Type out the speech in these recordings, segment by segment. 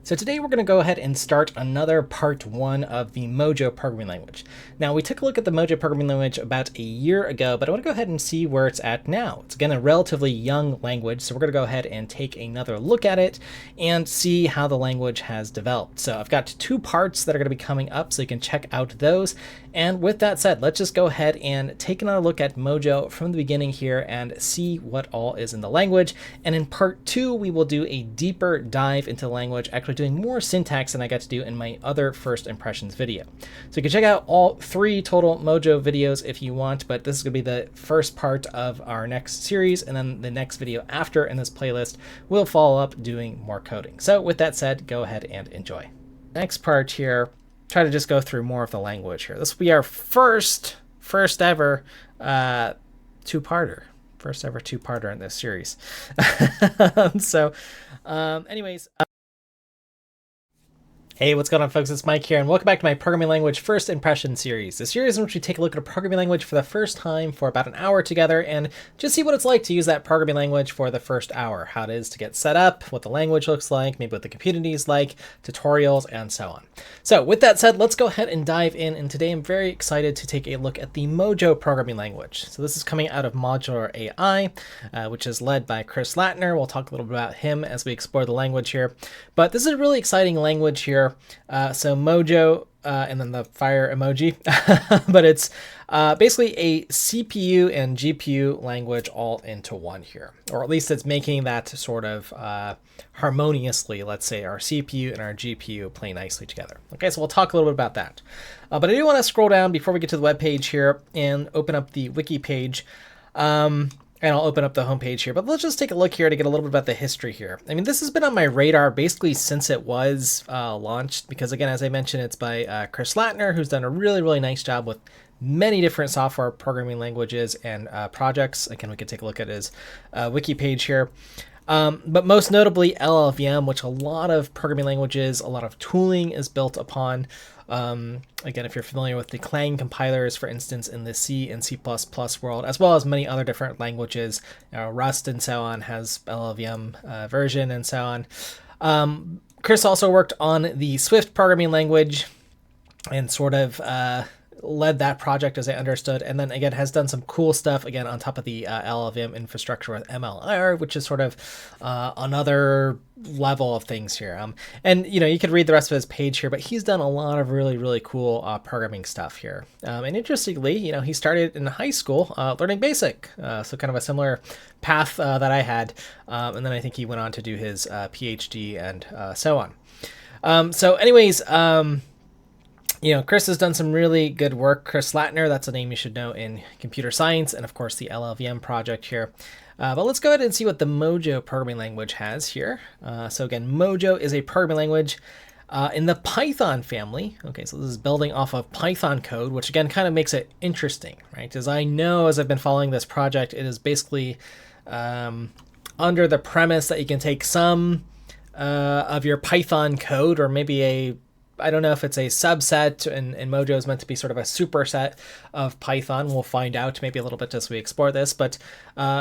So today we're going to go ahead and start another part 1 of the Mojo programming language. Now we took a look at the Mojo programming language about a year ago, but I want to go ahead and see where it's at now. It's again a relatively young language, so we're going to go ahead and take another look at it and see how the language has developed. So I've got 2 parts that are going to be coming up, so you can check out those. And with that said, let's just go ahead and take another look at Mojo from the beginning here and see what all is in the language. And in part 2, we will do a deeper dive into the language, actually doing more syntax than I got to do in my other first impressions video. So you can check out all 3 total Mojo videos if you want, but this is going to be the first part of our next series, and then the next video after in this playlist will follow up doing more coding. So with that said, go ahead and enjoy. Next part here, try to just go through more of the language here. This will be our first ever two-parter. First ever two-parter in this series. Anyways. Hey, what's going on, folks? It's Mike here, and welcome back to my Programming Language First Impression series. The series in which we take a look at a programming language for the first time for about an hour together and just see what it's like to use that programming language for the first hour, how it is to get set up, what the language looks like, maybe what the community is like, tutorials, and so on. So with that said, let's go ahead and dive in, and today I'm very excited to take a look at the Mojo programming language. So this is coming out of Modular AI, which is led by Chris Latner. We'll talk a little bit about him as we explore the language here. But this is a really exciting language here. So Mojo, and then the fire emoji, but it's basically a CPU and GPU language all into one here, or at least it's making that sort of harmoniously, let's say our CPU and our GPU play nicely together. Okay, so we'll talk a little bit about that. But I do want to scroll down before we get to the web page here and open up the wiki page. And I'll open up the homepage here, but let's just take a look here to get a little bit about the history here. I mean, this has been on my radar basically since it was launched, because again, as I mentioned, it's by Chris Latner, who's done a really, really nice job with many different software programming languages and projects. Again, we could take a look at his wiki page here. But most notably LLVM, which a lot of programming languages, a lot of tooling is built upon. Again, if you're familiar with the Clang compilers, for instance, in the C and C++ world, as well as many other different languages, Rust and so on has LLVM version and so on. Chris also worked on the Swift programming language and sort of led that project, as I understood, and then again has done some cool stuff again on top of the LLVM infrastructure with MLIR, which is sort of another level of things here. And you could read the rest of his page here, but he's done a lot of really, really cool programming stuff here. And interestingly, he started in high school learning BASIC, so kind of a similar path that I had, and then I think he went on to do his PhD and so on. Chris has done some really good work. Chris Latner, that's a name you should know in computer science, and of course the LLVM project here. But let's go ahead and see what the Mojo programming language has here. So again, Mojo is a programming language in the Python family. Okay, so this is building off of Python code, which again kind of makes it interesting, right? As I know, as I've been following this project, it is basically under the premise that you can take some of your Python code, or maybe I don't know if it's a subset, and Mojo is meant to be sort of a superset of Python. We'll find out maybe a little bit as we explore this, but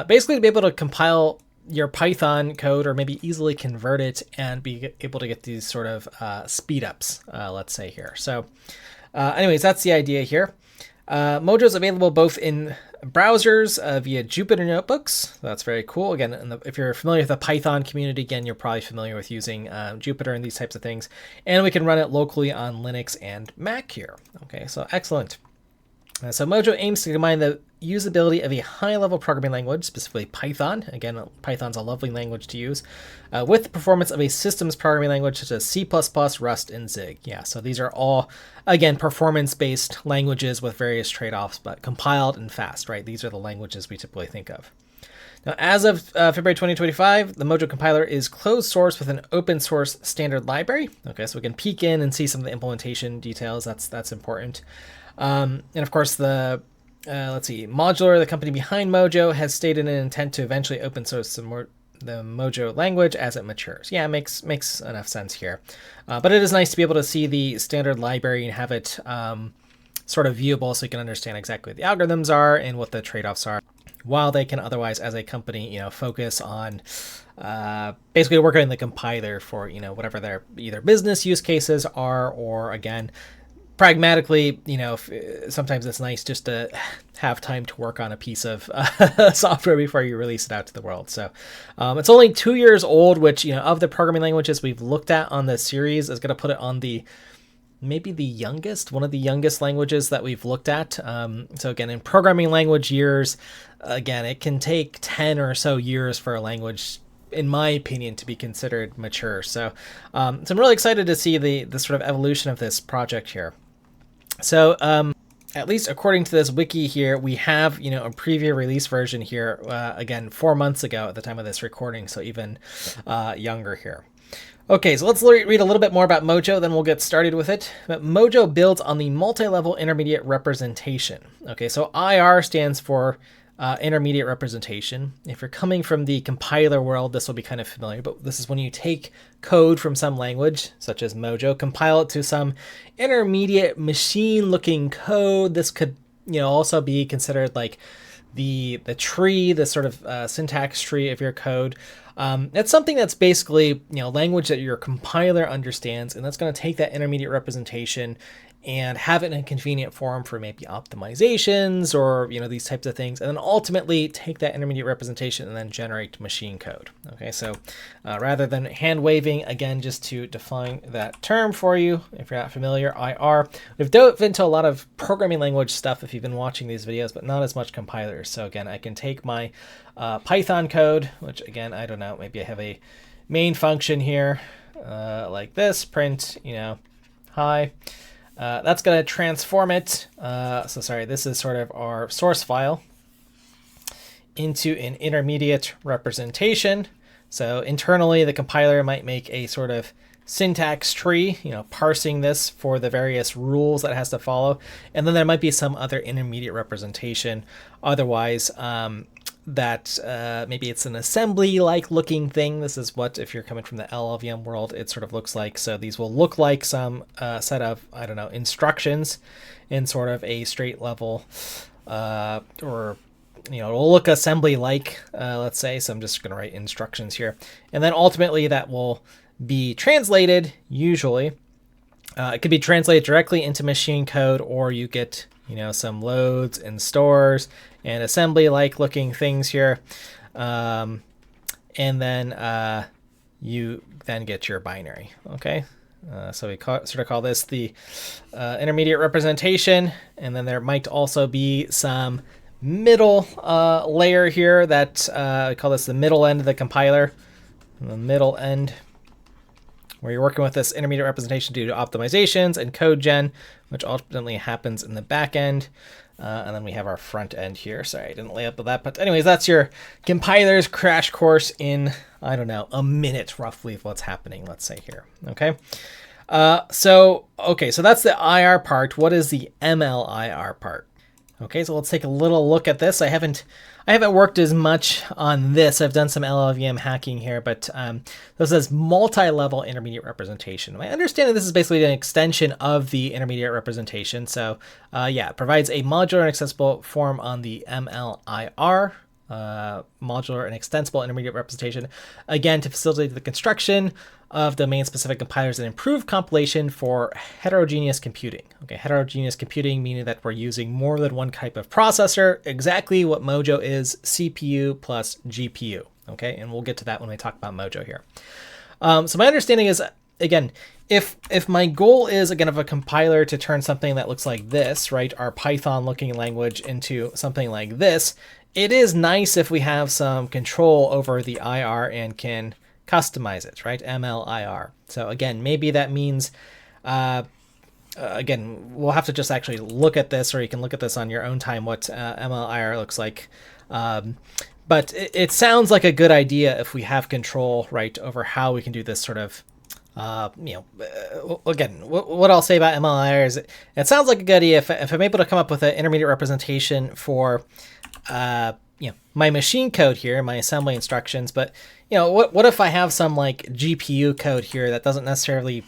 basically to be able to compile your Python code, or maybe easily convert it and be able to get these sort of speed ups, let's say here. So anyways, that's the idea here. Mojo is available both in browsers via Jupyter notebooks. That's very cool. Again, if you're familiar with the Python community, again, you're probably familiar with using Jupyter and these types of things. And we can run it locally on Linux and Mac here. Okay, so excellent. So Mojo aims to combine the usability of a high-level programming language, specifically Python. Again, Python's a lovely language to use, with the performance of a systems programming language such as C++, Rust, and Zig. Yeah, so these are all, again, performance-based languages with various trade-offs, but compiled and fast, right? These are the languages we typically think of. Now, as of February 2025, the Mojo compiler is closed source with an open source standard library. Okay, so we can peek in and see some of the implementation details. That's important. And of course, let's see, Modular, the company behind Mojo, has stated an intent to eventually open source the Mojo language as it matures. Yeah, makes enough sense here. But it is nice to be able to see the standard library and have it sort of viewable so you can understand exactly what the algorithms are and what the trade-offs are while they can otherwise, as a company, focus on basically working in the compiler for, whatever their either business use cases are, or again, pragmatically, sometimes it's nice just to have time to work on a piece of software before you release it out to the world. So it's only 2 years old, which, of the programming languages we've looked at on this series, is going to put it on maybe one of the youngest languages that we've looked at. So again, in programming language years, again, it can take 10 or so years for a language, in my opinion, to be considered mature. So I'm really excited to see the sort of evolution of this project here. So at least according to this wiki here, we have, a preview release version here, again, 4 months ago at the time of this recording, so even younger here. Okay, so let's read a little bit more about Mojo, then we'll get started with it. But Mojo builds on the multi-level intermediate representation. Okay, so IR stands for intermediate representation. If you're coming from the compiler world, this will be kind of familiar, but this is when you take code from some language, such as Mojo, compile it to some intermediate machine-looking code. This could, also be considered like the tree, the sort of syntax tree of your code. It's something that's basically, language that your compiler understands, and that's going to take that intermediate representation and have it in a convenient form for maybe optimizations or, these types of things, and then ultimately take that intermediate representation and then generate machine code. Okay, so rather than hand waving, again, just to define that term for you, if you're not familiar, IR, we've dove into a lot of programming language stuff if you've been watching these videos, but not as much compilers. So again, I can take my Python code, which again, I don't know, maybe I have a main function here like this, print, hi. That's going to transform it. This is sort of our source file into an intermediate representation. So internally, the compiler might make a sort of syntax tree, parsing this for the various rules that it has to follow. And then there might be some other intermediate representation. Otherwise, that maybe it's an assembly-like looking thing. This is what, if you're coming from the LLVM world, it sort of looks like. So these will look like some set of, instructions in sort of a straight level, or, it'll look assembly-like, let's say. So I'm just going to write instructions here. And then ultimately that will be translated, usually. It could be translated directly into machine code, or you get, some loads and stores and assembly-like looking things here. And then you then get your binary, okay? So we sort of call this the intermediate representation. And then there might also be some middle layer here that we call this the middle end of the compiler. The middle end, where you're working with this intermediate representation due to optimizations and code gen, which ultimately happens in the back end. And then we have our front end here. Sorry, I didn't lay up with that. But anyways, that's your compiler's crash course in, a minute roughly of what's happening, let's say here. Okay. So that's the IR part. What is the MLIR part? Okay, so let's take a little look at this. I haven't worked as much on this. I've done some LLVM hacking here, but this says multi-level intermediate representation. My understanding, this is basically an extension of the intermediate representation. So it provides a modular and extensible form on the MLIR, modular and extensible intermediate representation, again, to facilitate the construction of domain-specific compilers and improve compilation for heterogeneous computing. Okay, heterogeneous computing meaning that we're using more than one type of processor, exactly what Mojo is, CPU plus GPU. Okay, and we'll get to that when we talk about Mojo here. So my understanding is, again, if my goal is, again, of a compiler to turn something that looks like this, right, our Python-looking language into something like this, it is nice if we have some control over the IR and can customize it, right? MLIR. So again, maybe that means, again, we'll have to just actually look at this, or you can look at this on your own time, what MLIR looks like. But it sounds like a good idea if we have control, right, over how we can do this sort of, again, what I'll say about MLIR is it sounds like a good idea if I'm able to come up with an intermediate representation for, my machine code here, my assembly instructions. But, what if I have some like GPU code here that doesn't necessarily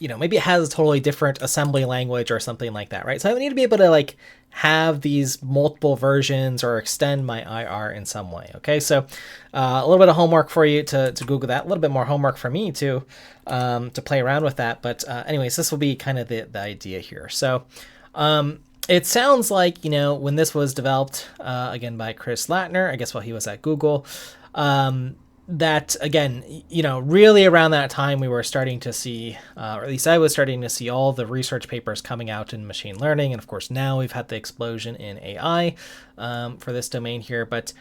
maybe it has a totally different assembly language or something like that, right? So I need to be able to like have these multiple versions or extend my IR in some way. Okay, so a little bit of homework for you to Google that, a little bit more homework for me to play around with that. But anyways, this will be kind of the idea here. So it sounds like, when this was developed, again, by Chris Latner, I guess while he was at Google, that again, really around that time we were starting to see, or at least I was starting to see all the research papers coming out in machine learning. And of course, now we've had the explosion in AI for this domain here. But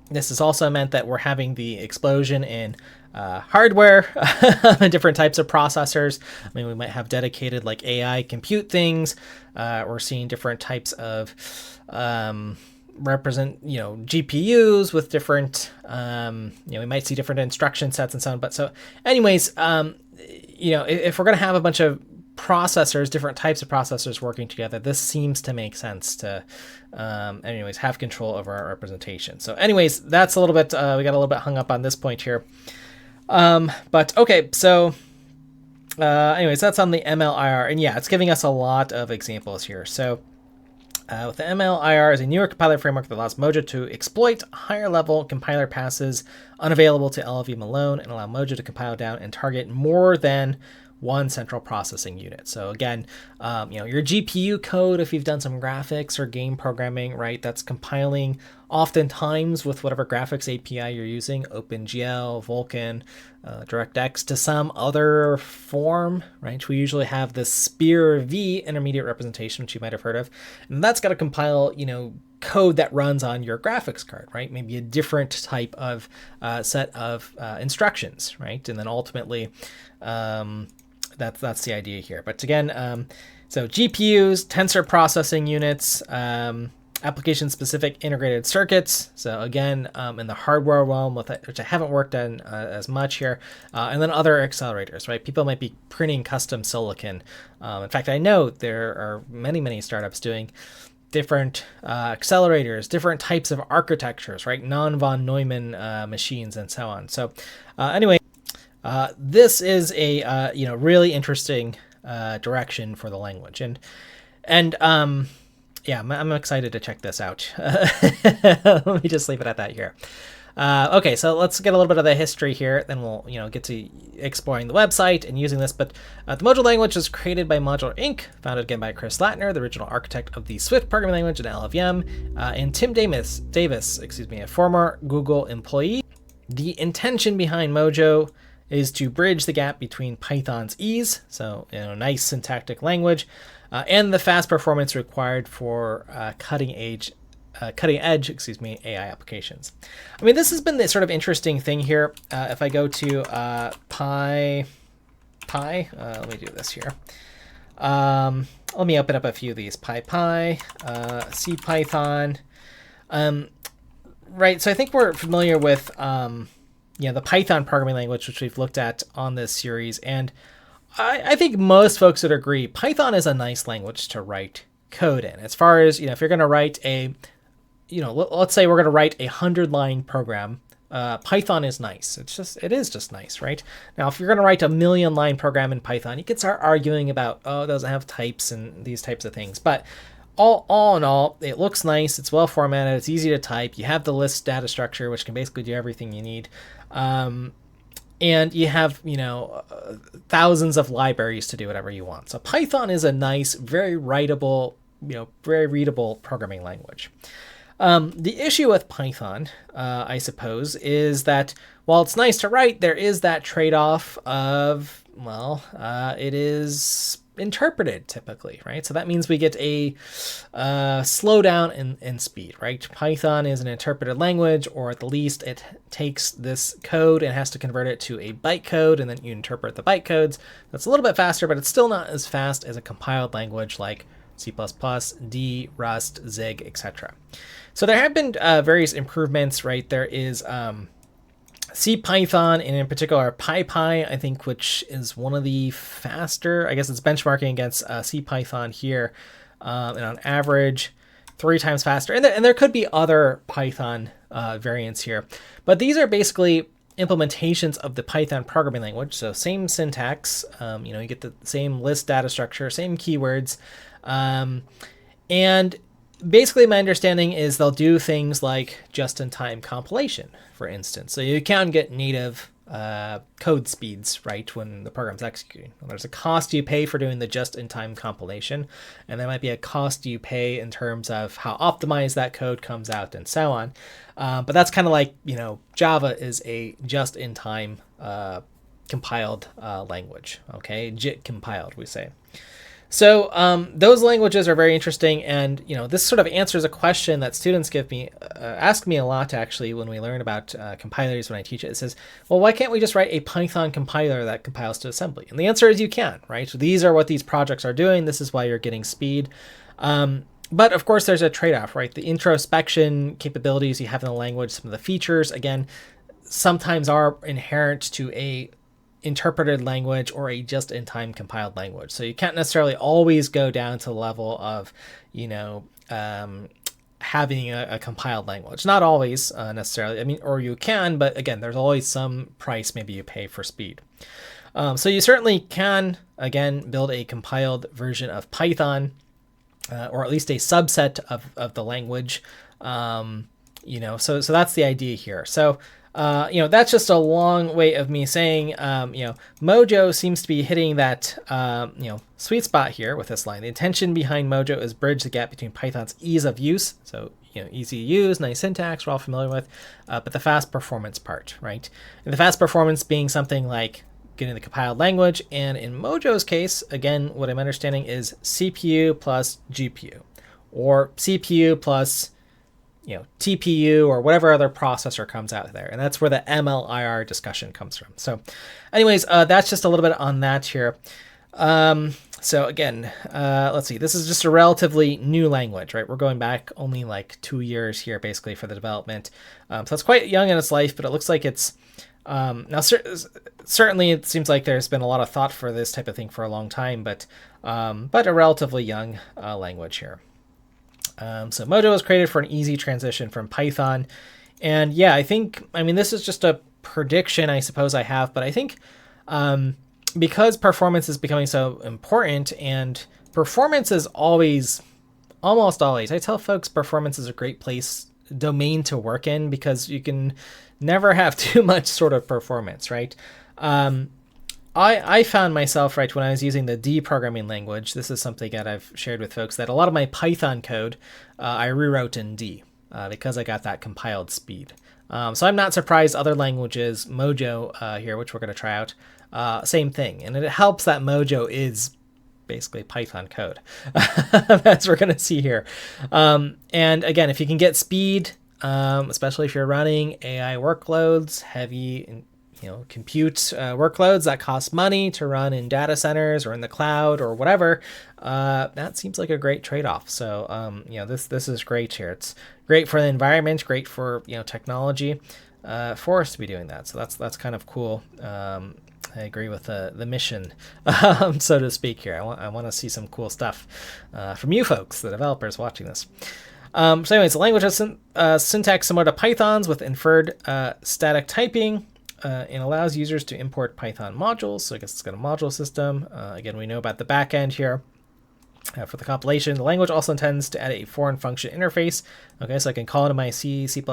this has also meant that we're having the explosion in hardware and different types of processors. I mean, we might have dedicated like AI compute things. We're seeing different types of GPUs with different, we might see different instruction sets and so on. But so anyways, if we're going to have a bunch of processors, different types of processors working together, this seems to make sense to, anyways, have control over our representation. So anyways, that's a little bit, we got a little bit hung up on this point here. But okay, so anyways, that's on the MLIR. And yeah, it's giving us a lot of examples here. So with the MLIR is a newer compiler framework that allows Mojo to exploit higher level compiler passes unavailable to LLVM alone and allow Mojo to compile down and target more than one central processing unit. So again, your GPU code, if you've done some graphics or game programming, right, that's compiling oftentimes with whatever graphics API you're using, OpenGL, Vulkan, DirectX, to some other form, right? We usually have the Spear V intermediate representation, which you might have heard of, and that's got to compile, code that runs on your graphics card, right? Maybe a different type of set of instructions, right? And then ultimately, that's the idea here. But again, so GPUs, tensor processing units, application-specific integrated circuits. So again, in the hardware realm, which I haven't worked on as much here, and then other accelerators, right? People might be printing custom silicon. In fact, I know there are many startups doing different accelerators, different types of architectures, right? Non-von Neumann machines and so on. So anyway, this is a really interesting direction for the language, and yeah, I'm excited to check this out. Let me just leave it at that here. Okay, so let's get a little bit of the history here, then we'll get to exploring the website and using this. But the Mojo language was created by Modular Inc., founded again by Chris Latner, the original architect of the Swift programming language and LLVM, and Tim Davis, a former Google employee. The intention behind Mojo is to bridge the gap between Python's ease, so nice syntactic language, and the fast performance required for cutting edge AI applications. I mean, this has been the sort of interesting thing here. If I go to let me do this here. Let me open up a few of these. PyPy, CPython. Right, so I think we're familiar with the Python programming language, which we've looked at on this series, and I think most folks would agree Python is a nice language to write code in. As far as, if you're going to write let's say we're going to write 100-line program, Python is nice. It is just nice, right? Now, if you're going to write a 1,000,000-line program in Python, you could start arguing about, it doesn't have types and these types of things. But all in all, it looks nice. It's well formatted. It's easy to type. You have the list data structure, which can basically do everything you need. And you have, thousands of libraries to do whatever you want. So Python is a nice, very writable, very readable programming language. The issue with Python, I suppose, is that while it's nice to write, there is that trade-off of, it is interpreted typically, right? So that means we get a slowdown in speed, right? Python is an interpreted language, or at the least it takes this code and has to convert it to a bytecode, and then you interpret the bytecodes. That's a little bit faster, but it's still not as fast as a compiled language like C++, D, Rust, Zig, etc. So there have been various improvements, right? There is CPython, and in particular PyPy, I think, which is one of the faster. I guess it's benchmarking against CPython here, and on average, 3 times faster. And there could be other Python variants here, but these are basically implementations of the Python programming language. So same syntax, you get the same list data structure, same keywords. And basically my understanding is they'll do things like just-in-time compilation, for instance. So you can get native code speeds, right, when the program's executing. Well, there's a cost you pay for doing the just-in-time compilation, and there might be a cost you pay in terms of how optimized that code comes out and so on. But that's kind of like, Java is a just-in-time compiled language, okay? JIT compiled, we say. So those languages are very interesting, and this sort of answers a question that students ask me a lot actually when we learn about compilers when I teach it. It says, well, why can't we just write a Python compiler that compiles to assembly? And the answer is you can, right? So these are what these projects are doing. This is why you're getting speed. But of course, there's a trade-off, right? The introspection capabilities you have in the language, some of the features, again, sometimes are inherent to a interpreted language or a just-in-time compiled language. So you can't necessarily always go down to the level of, having a compiled language. Not always necessarily. Or you can, but again, there's always some price maybe you pay for speed. So you certainly can, again, build a compiled version of Python, or at least a subset of the language. So that's the idea here. So that's just a long way of me saying, Mojo seems to be hitting that, sweet spot here with this line. The intention behind Mojo is bridge the gap between Python's ease of use. So, easy to use, nice syntax, we're all familiar with, but the fast performance part, right? And the fast performance being something like getting the compiled language. And in Mojo's case, again, what I'm understanding is CPU plus GPU, or CPU plus TPU or whatever other processor comes out there. And that's where the MLIR discussion comes from. So anyways, that's just a little bit on that here. So again, let's see, this is just a relatively new language, right? We're going back only like 2 years here, basically, for the development. So it's quite young in its life, but it looks like it's, now certainly it seems like there's been a lot of thought for this type of thing for a long time, but a relatively young language here. So Mojo was created for an easy transition from Python. And yeah, I think, this is just a prediction I suppose I have, but I think because performance is becoming so important, and performance is almost always, I tell folks performance is a great domain to work in, because you can never have too much sort of performance, right? I found myself, right, when I was using the D programming language, this is something that I've shared with folks, that a lot of my Python code I rewrote in D because I got that compiled speed. So I'm not surprised other languages, Mojo here, which we're going to try out, same thing. And it helps that Mojo is basically Python code, as we're going to see here. And again, if you can get speed, especially if you're running AI workloads, heavy compute workloads that cost money to run in data centers or in the cloud or whatever, that seems like a great trade-off. So, this is great here. It's great for the environment, great for, technology, for us to be doing that. So that's kind of cool. I agree with the mission, so to speak here. I want to see some cool stuff from you folks, the developers watching this. So anyways, the language has syntax similar to Python's with inferred static typing. And allows users to import Python modules. So I guess it's got a module system. Again, we know about the backend here. For the compilation, the language also intends to add a foreign function interface. Okay, so I can call it to my C, C++,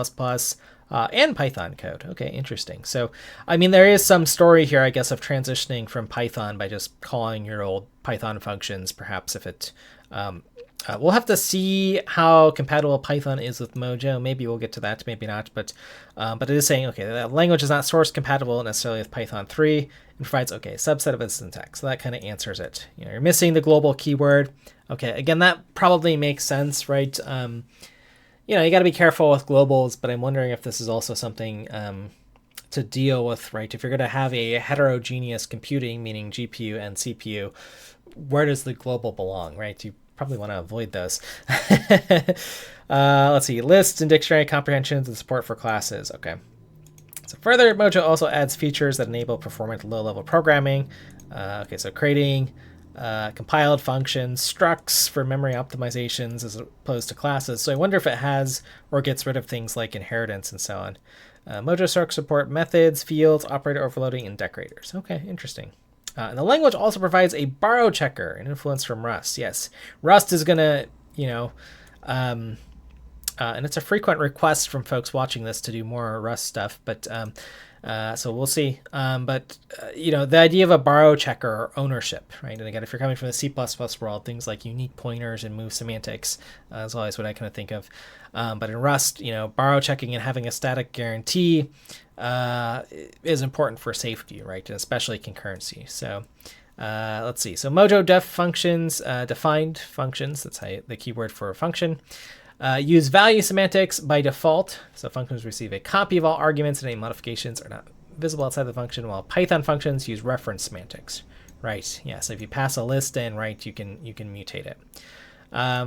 and Python code. Okay, interesting. So, there is some story here, I guess, of transitioning from Python by just calling your old Python functions, perhaps if it... we'll have to see how compatible Python is with Mojo. Maybe we'll get to that, maybe not. But it is saying, okay, the language is not source compatible necessarily with Python 3 and provides, okay, a subset of its syntax. So that kind of answers it. You're missing the global keyword. Okay, again, that probably makes sense, right? You got to be careful with globals, but I'm wondering if this is also something to deal with, right? If you're going to have a heterogeneous computing, meaning GPU and CPU, where does the global belong, right? You probably want to avoid those. Let's see, lists and dictionary comprehensions and support for classes. Okay. So further, Mojo also adds features that enable performant low-level programming. Okay, so creating compiled functions, structs for memory optimizations as opposed to classes. So I wonder if it has or gets rid of things like inheritance and so on. Mojo support methods, fields, operator overloading, and decorators. Okay, interesting. And the language also provides a borrow checker, an influence from Rust. Yes, Rust is gonna, and it's a frequent request from folks watching this to do more Rust stuff, but so we'll see. The idea of a borrow checker or ownership, right? And again, if you're coming from the C++ world, things like unique pointers and move semantics is always what I kind of think of. But in Rust, borrow checking and having a static guarantee is important for safety, right? And especially concurrency. So let's see. So Mojo def functions, defined functions, that's the keyword for a function. Use value semantics by default. So functions receive a copy of all arguments and any modifications are not visible outside the function, while Python functions use reference semantics. Right, yeah, so if you pass a list in, right, you can mutate it.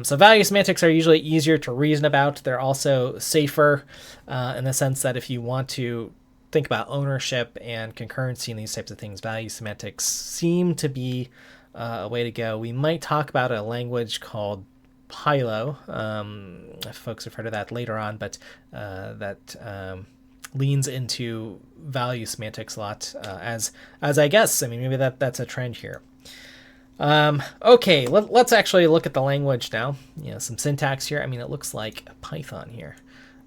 So value semantics are usually easier to reason about. They're also safer in the sense that if you want to think about ownership and concurrency and these types of things, value semantics seem to be a way to go. We might talk about a language called Pylo, if folks have heard of that later on, but that leans into value semantics a lot, as I guess. I mean, maybe that's a trend here. Okay, let's actually look at the language now. Some syntax here. I mean, it looks like Python here.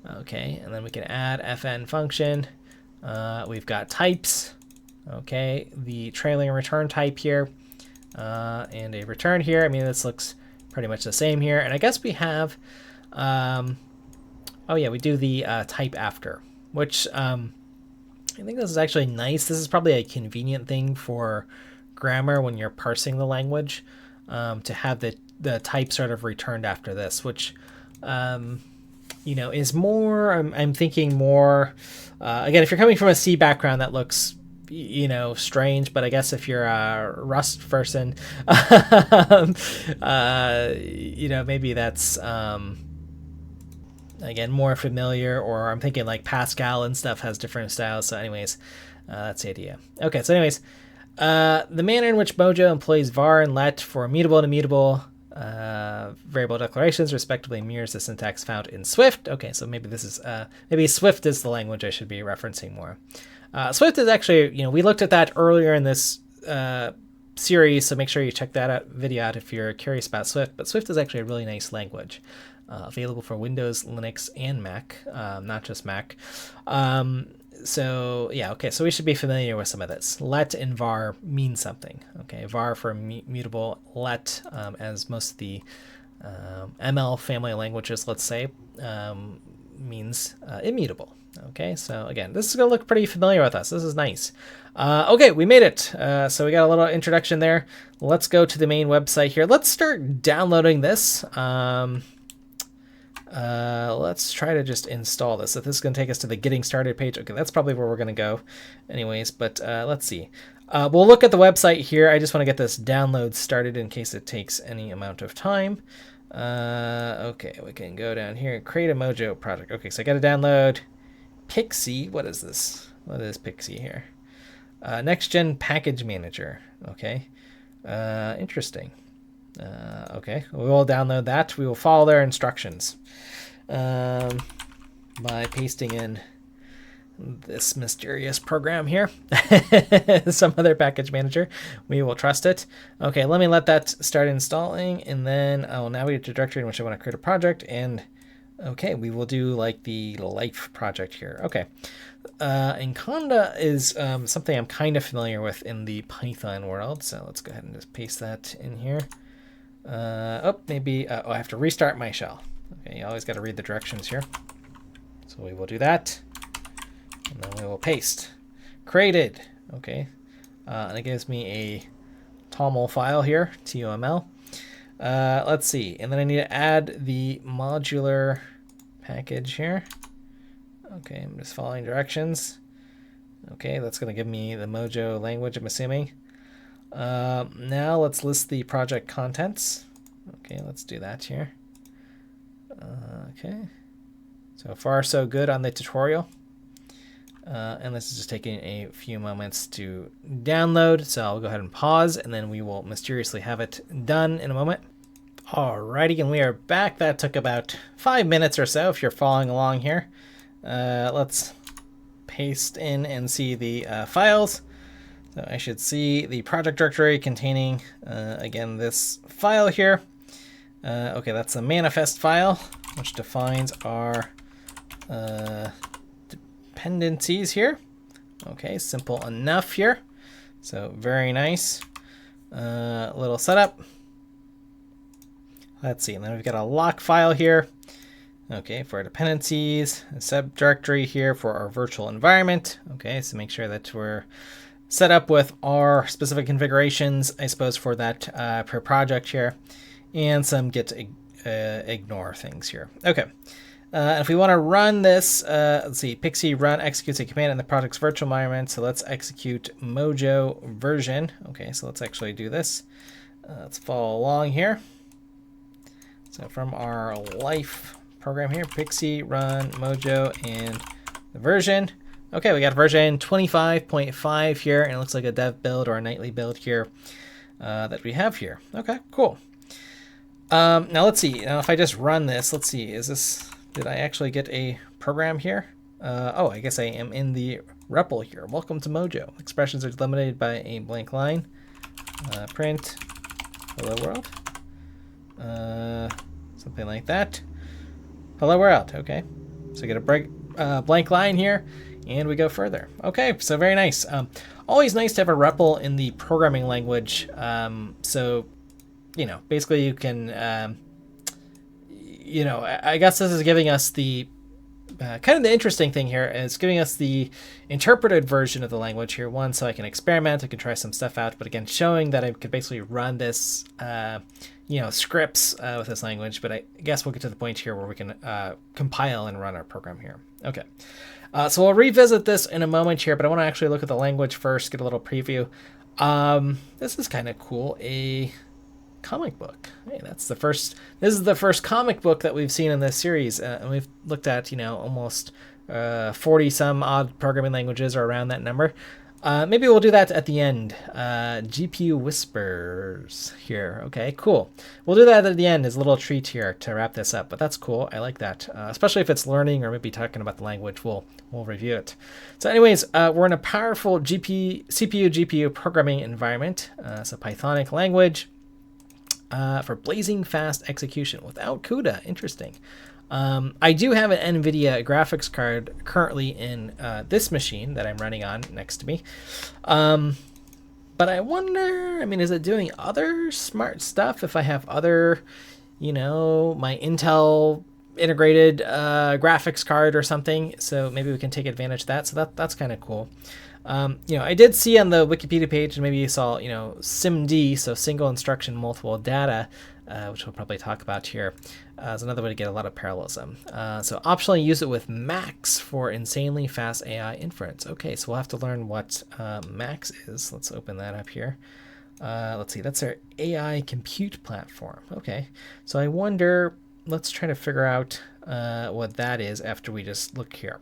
Okay, and then we can add fn function. We've got types. Okay, the trailing return type here, and a return here. I mean, this looks pretty much the same here. And I guess we have, we do the type after, which I think this is actually nice. This is probably a convenient thing for grammar when you're parsing the language, to have the type sort of returned after this, which is more, I'm thinking more, again, if you're coming from a C background, that looks strange, but I guess if you're a Rust person, maybe that's again more familiar, or I'm thinking like Pascal and stuff has different styles. So anyways, that's the idea. Okay, so anyways, the manner in which Mojo employs var and let for immutable and immutable variable declarations respectively mirrors the syntax found in Swift. Okay, so maybe this is maybe Swift is the language I should be referencing more. Swift is actually, we looked at that earlier in this series, so make sure you check that video out if you're curious about Swift. But Swift is actually a really nice language, available for Windows, Linux, and Mac, not just Mac. So we should be familiar with some of this. Let and var mean something. Okay, var for mutable, let, as most of the ML family languages, let's say, means immutable. Okay, so again, this is going to look pretty familiar with us. This is nice. Okay, we made it. So we got a little introduction there. Let's go to the main website here. Let's start downloading this. Let's try to just install this. So this is going to take us to the getting started page. Okay, that's probably where we're going to go anyways, but let's see. We'll look at the website here. I just want to get this download started in case it takes any amount of time. Okay, we can go down here and create a Mojo project. Okay, so I got to download Pixie. What is this? What is Pixie here? Next Gen Package Manager. Okay, interesting. Okay, we will download that. We will follow their instructions by pasting in this mysterious program here, some other package manager. We will trust it. Okay, let me let that start installing, and then I will navigate to the directory in which I want to create a project. And okay, we will do like the life project here. Okay, and Conda is something I'm kind of familiar with in the Python world. So let's go ahead and just paste that in here. I have to restart my shell. Okay, you always got to read the directions here. So we will do that. And then we will paste. Created. Okay. And it gives me a TOML file here, TOML. Let's see. And then I need to add the modular package here. Okay, I'm just following directions. Okay, that's going to give me the Mojo language, I'm assuming. Now let's list the project contents. Okay, let's do that here. Okay. So far, so good on the tutorial. And this is just taking a few moments to download. So I'll go ahead and pause, and then we will mysteriously have it done in a moment. Alrighty, and we are back. That took about 5 minutes or so if you're following along here. Let's paste in and see the files. So I should see the project directory containing, again, this file here. Okay, that's a manifest file, which defines our dependencies here. Okay, simple enough here. So very nice. Little setup. Let's see, and then we've got a lock file here. Okay, for our dependencies, a subdirectory here for our virtual environment. Okay, so make sure that we're set up with our specific configurations, I suppose, for that per project here, and some git ignore things here. Okay, if we want to run this, let's see, Pixie run executes a command in the project's virtual environment. So let's execute Mojo version. Okay, so let's actually do this. Let's follow along here. So from our life program here, Pixie run Mojo and the version. Okay, we got version 25.5 here, and it looks like a dev build or a nightly build here that we have here. Okay, cool. Now let's see. Now if I just run this, let's see. Did I actually get a program here? Oh, I guess I am in the REPL here. Welcome to Mojo. Expressions are delimited by a blank line. Print hello world. Something like that. Hello world. Okay. So I get a blank line here. And we go further. Okay, so very nice. Always nice to have a REPL in the programming language. So, basically you can, I guess this is giving us the, kind of the interesting thing here is giving us the interpreted version of the language here. One, so I can experiment, I can try some stuff out, but again, showing that I could basically run this, scripts with this language. But I guess we'll get to the point here where we can compile and run our program here. Okay. So we'll revisit this in a moment here, but I want to actually look at the language first, get a little preview. This is kind of cool, a comic book. Hey, this is the first comic book that we've seen in this series, and we've looked at, almost 40 some odd programming languages or around that number. Maybe we'll do that at the end. GPU whispers here. Okay, cool. We'll do that at the end as a little treat here to wrap this up, but that's cool. I like that, especially if it's learning or maybe talking about the language. We'll review it. So anyways, we're in a powerful CPU-GPU programming environment. So Pythonic language for blazing fast execution without CUDA. Interesting. I do have an NVIDIA graphics card currently in this machine that I'm running on next to me. But I wonder, is it doing other smart stuff if I have other, my Intel integrated graphics card or something? So maybe we can take advantage of that. So that's kind of cool. I did see on the Wikipedia page, and maybe you saw, SIMD, so single instruction multiple data, which we'll probably talk about here, is another way to get a lot of parallelism. So optionally use it with Max for insanely fast AI inference. Okay, so we'll have to learn what Max is. Let's open that up here. Let's see, that's our AI compute platform. Okay, so I wonder, let's try to figure out what that is after we just look here.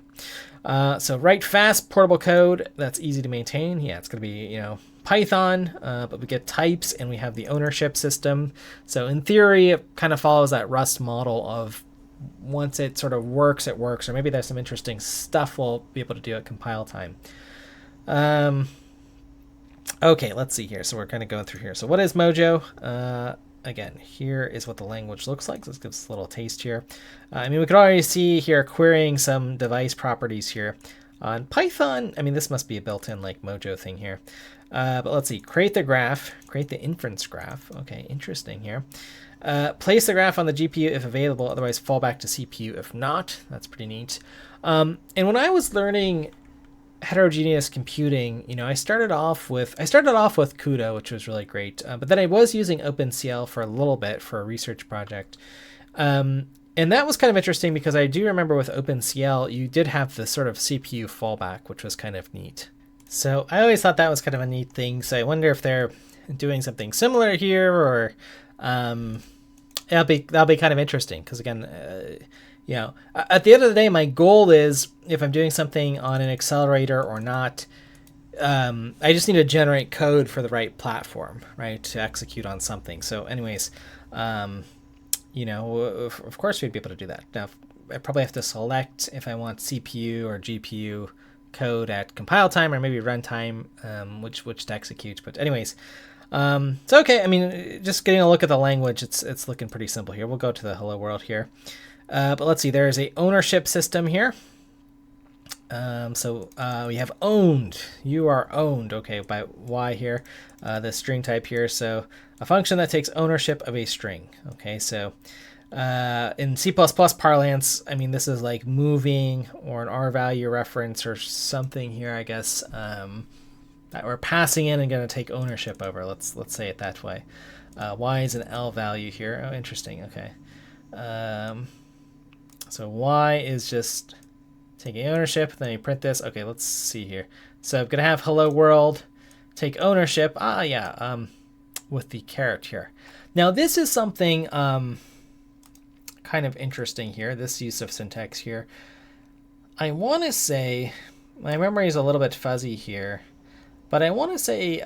So write fast portable code that's easy to maintain. Yeah, it's going to be, Python, but we get types and we have the ownership system. So in theory, it kind of follows that Rust model of once it sort of works, it works, or maybe there's some interesting stuff we'll be able to do at compile time. Okay, let's see here. So we're kind of going through here. So what is Mojo? Again, here is what the language looks like. Let's give us a little taste here. We could already see here querying some device properties here. On Python, this must be a built-in like Mojo thing here. But let's see, create the graph, create the inference graph. Okay, interesting here. Place the graph on the GPU if available, otherwise fall back to CPU if not. That's pretty neat. And when I was learning heterogeneous computing, I started off with CUDA, which was really great. But then I was using OpenCL for a little bit for a research project. And that was kind of interesting because I do remember with OpenCL, you did have this sort of CPU fallback, which was kind of neat. So I always thought that was kind of a neat thing. So I wonder if they're doing something similar here, or that'll be kind of interesting. Because again, at the end of the day, my goal is if I'm doing something on an accelerator or not, I just need to generate code for the right platform, right, to execute on something. So anyways, of course we'd be able to do that. Now, I probably have to select if I want CPU or GPU code at compile time or maybe runtime, which to execute. But anyways, so okay, I mean, just getting a look at the language, it's looking pretty simple here. We'll go to the hello world here. But let's see, there is a ownership system here. So we have owned. You are owned, okay, by Y here, the string type here. So a function that takes ownership of a string. Okay, so in C++ parlance, I mean, this is like moving or an R value reference or something here, I guess, that we're passing in and going to take ownership over. Let's say it that way. Y is an L value here. Oh, interesting. Okay. So Y is just taking ownership. Then you print this. Okay, let's see here. So I'm going to have hello world take ownership. With the caret here. Now this is something kind of interesting here, this use of syntax here. I want to say, my memory is a little bit fuzzy here, but I want to say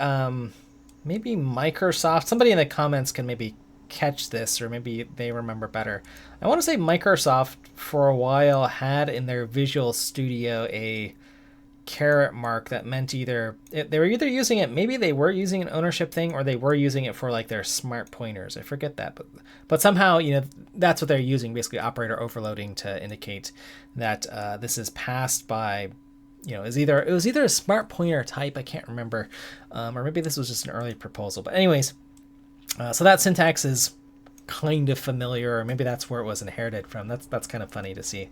maybe Microsoft, somebody in the comments can maybe catch this, or maybe they remember better. I want to say Microsoft for a while had in their Visual Studio a caret mark that meant either they were either using it, maybe they were using an ownership thing, or they were using it for like their smart pointers. I forget that, but somehow, you know, that's what they're using, basically operator overloading to indicate that this is passed by, you know, it was either a smart pointer type, I can't remember, or maybe this was just an early proposal. But anyways, so that syntax is kind of familiar, or maybe that's where it was inherited from. That's kind of funny to see.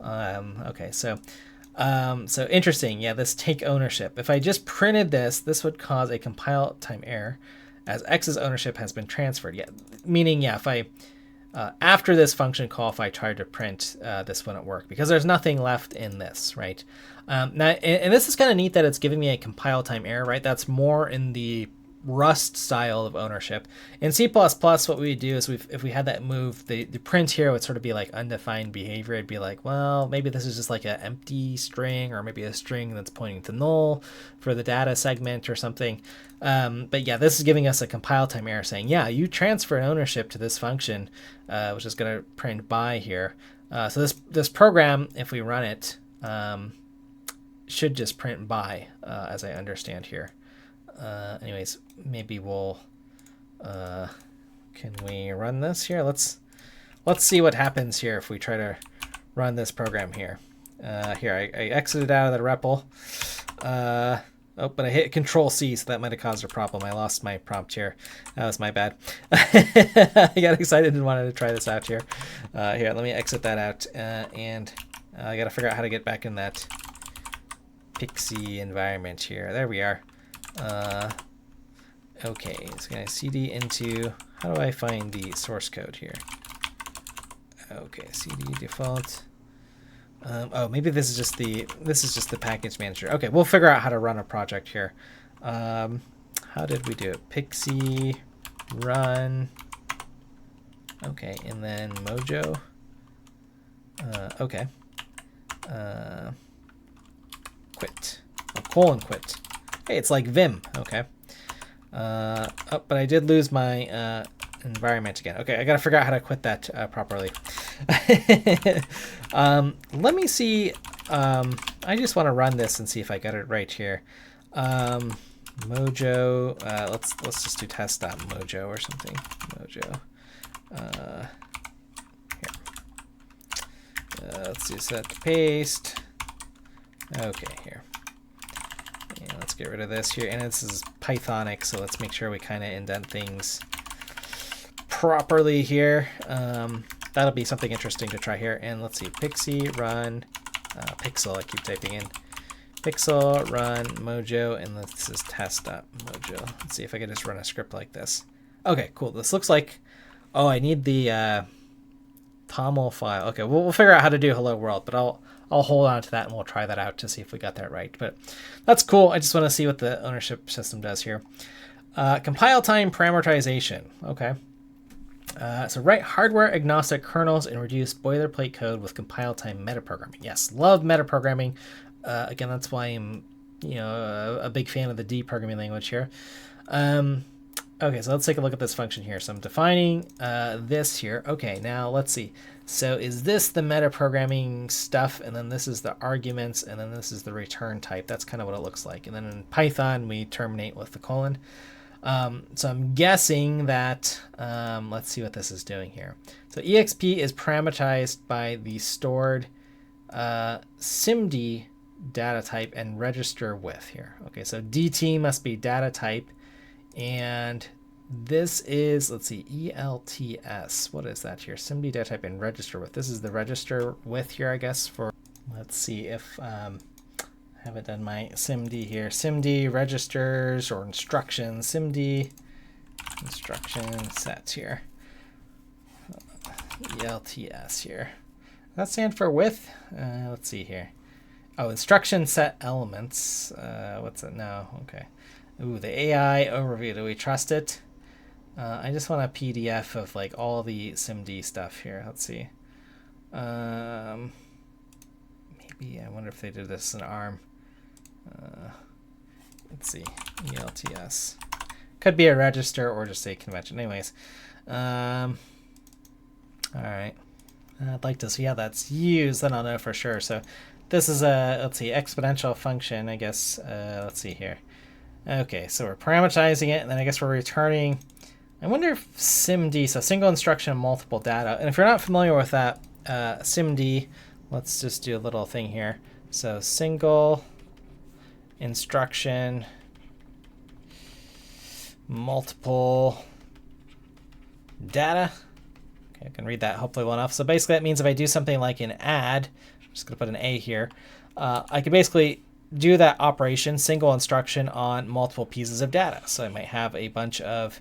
Okay, so interesting. Yeah, this take ownership. If I just printed this would cause a compile time error as X's ownership has been transferred. Yeah, meaning, yeah, if I, after this function call, if I tried to print, this wouldn't work because there's nothing left in this, right? Now, and this is kind of neat that it's giving me a compile time error, right? That's more in the Rust style of ownership. In C++, what we would do is if we had that move, the print here would sort of be like undefined behavior. It'd be like, well, maybe this is just like an empty string, or maybe a string that's pointing to null for the data segment or something. But yeah, this is giving us a compile time error saying, yeah, you transfer ownership to this function, which is going to print by here. So this program, if we run it, should just print by, as I understand here. Anyways, maybe we'll, can we run this here? Let's see what happens here if we try to run this program here. Here, I exited out of the REPL. Oh, but I hit Control-C, so that might have caused a problem. I lost my prompt here. That was my bad. I got excited and wanted to try this out here. Here, let me exit that out, and I got to figure out how to get back in that Pixie environment here. There we are. Okay, so gonna cd into, how do I find the source code here? Okay, cd default. Oh, maybe this is just the package manager. Okay, we'll figure out how to run a project here. How did we do it? Pixie run. Okay, and then Mojo. Okay. Quit. Oh, quit. Hey, it's like Vim. Okay. Oh, but I did lose my environment again. Okay, I gotta figure out how to quit that properly. Let me see. I just want to run this and see if I got it right here. Mojo. Let's just do test.mojo or something. Mojo. Here. Let's do set to paste. Okay, here. Yeah, let's get rid of this here. And this is Pythonic, so let's make sure we kind of indent things properly here. That'll be something interesting to try here. And let's see, Pixie run Pixel. I keep typing in Pixel run Mojo, and this is test.mojo. Let's see if I can just run a script like this. Okay, cool. This looks like, oh, I need the TOML file. Okay, we'll figure out how to do hello world, but I'll hold on to that and we'll try that out to see if we got that right. But that's cool. I just want to see what the ownership system does here. Compile time parameterization. Okay. So write hardware agnostic kernels and reduce boilerplate code with compile time metaprogramming. Yes, love metaprogramming. Again, that's why I'm a big fan of the D programming language here. Okay, so let's take a look at this function here. So I'm defining this here. Okay, now let's see. So is this the metaprogramming stuff? And then this is the arguments, and then this is the return type. That's kind of what it looks like. And then in Python, we terminate with the colon. So I'm guessing that, let's see what this is doing here. So exp is parameterized by the stored SIMD data type and register with here. Okay, so dt must be data type. And this is, let's see, ELTS. What is that here? SIMD data type and register with. This is the register with here, I guess, for, let's see if I haven't done my SIMD here. SIMD registers or instructions. SIMD instruction sets here. ELTS here. Does that stand for with? Let's see here. Oh, instruction set elements. What's it? No, okay. Ooh, the AI overview. Do we trust it? I just want a PDF of like all the SIMD stuff here. Let's see. Maybe I wonder if they did this in ARM. Let's see. ELTS. Could be a register or just a convention. Anyways. All right. I'd like to see how that's used. Then I'll know for sure. So this is a, let's see, exponential function, I guess. Let's see here. Okay, so we're parameterizing it, and then I guess we're returning. I wonder if SIMD, so single instruction, multiple data. And if you're not familiar with that, SIMD, let's just do a little thing here. So single instruction, multiple data. Okay, I can read that hopefully well enough. So basically that means if I do something like an add, I'm just going to put an A here, I could basically do that operation, single instruction, on multiple pieces of data. So I might have a bunch of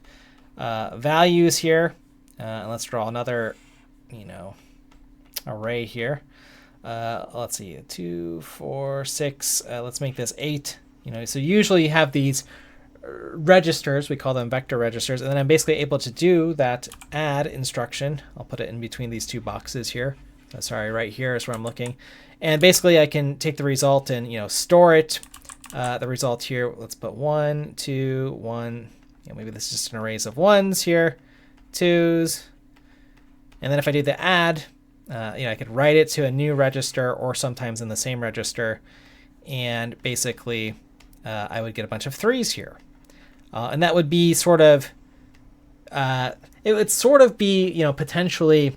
values here. And let's draw another, array here. Let's see, 2, 4, 6. Let's make this 8. So usually you have these registers, we call them vector registers, and then I'm basically able to do that add instruction. I'll put it in between these two boxes here. Sorry, right here is where I'm looking. And basically I can take the result and, store it. The result here, let's put 1, 2, 1. Maybe this is just an arrays of 1s here, 2s. And then if I do the add, I could write it to a new register or sometimes in the same register. And basically I would get a bunch of 3s here. And that would be sort of, it would sort of be, potentially,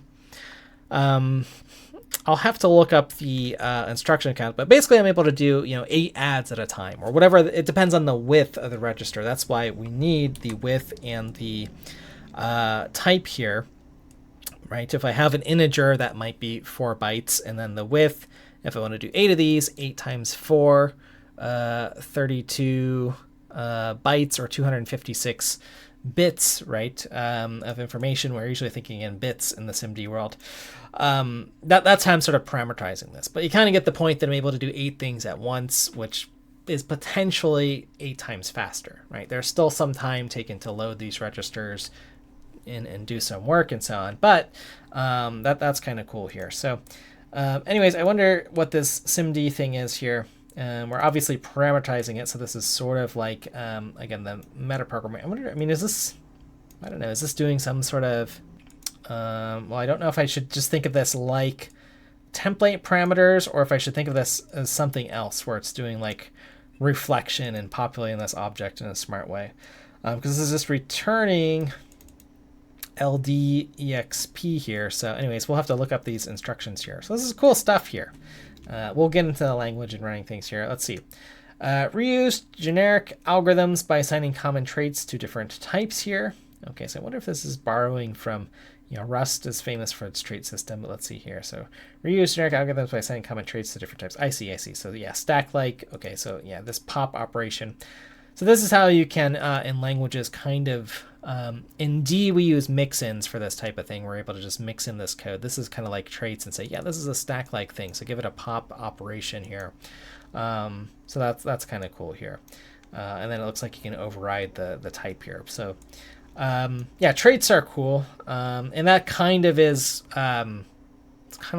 I'll have to look up the instruction count, but basically I'm able to do 8 adds at a time or whatever. It depends on the width of the register. That's why we need the width and the type here, right? If I have an integer, that might be 4 bytes, and then the width, if I want to do 8 of these, 8 times 4, 32 bytes or 256 bits, right, of information. We're usually thinking in bits in the SIMD world. That's how I'm sort of parameterizing this. But you kind of get the point that I'm able to do 8 things at once, which is potentially 8 times faster, right? There's still some time taken to load these registers and do some work and so on. But that's kind of cool here. So anyways, I wonder what this SIMD thing is here. We're obviously parameterizing it, so this is sort of like, again, the metaprogramming. I wonder, is this, I don't know, is this doing some sort of, well, I don't know if I should just think of this like template parameters or if I should think of this as something else where it's doing like reflection and populating this object in a smart way. Because this is just returning LDEXP here. So anyways, we'll have to look up these instructions here. So this is cool stuff here. We'll get into the language and running things here. Let's see. Reuse generic algorithms by assigning common traits to different types here. Okay, so I wonder if this is borrowing from, Rust is famous for its trait system, but let's see here. So reuse generic algorithms by assigning common traits to different types. I see. So yeah, stack-like. Okay, so yeah, this pop operation. So this is how you can, in languages, kind of, in D, we use mix-ins for this type of thing. We're able to just mix in this code. This is kind of like traits and say, yeah, this is a stack-like thing. So give it a pop operation here. So that's kind of cool here. And then it looks like you can override the type here. So yeah, traits are cool. And that kind of is, it's kind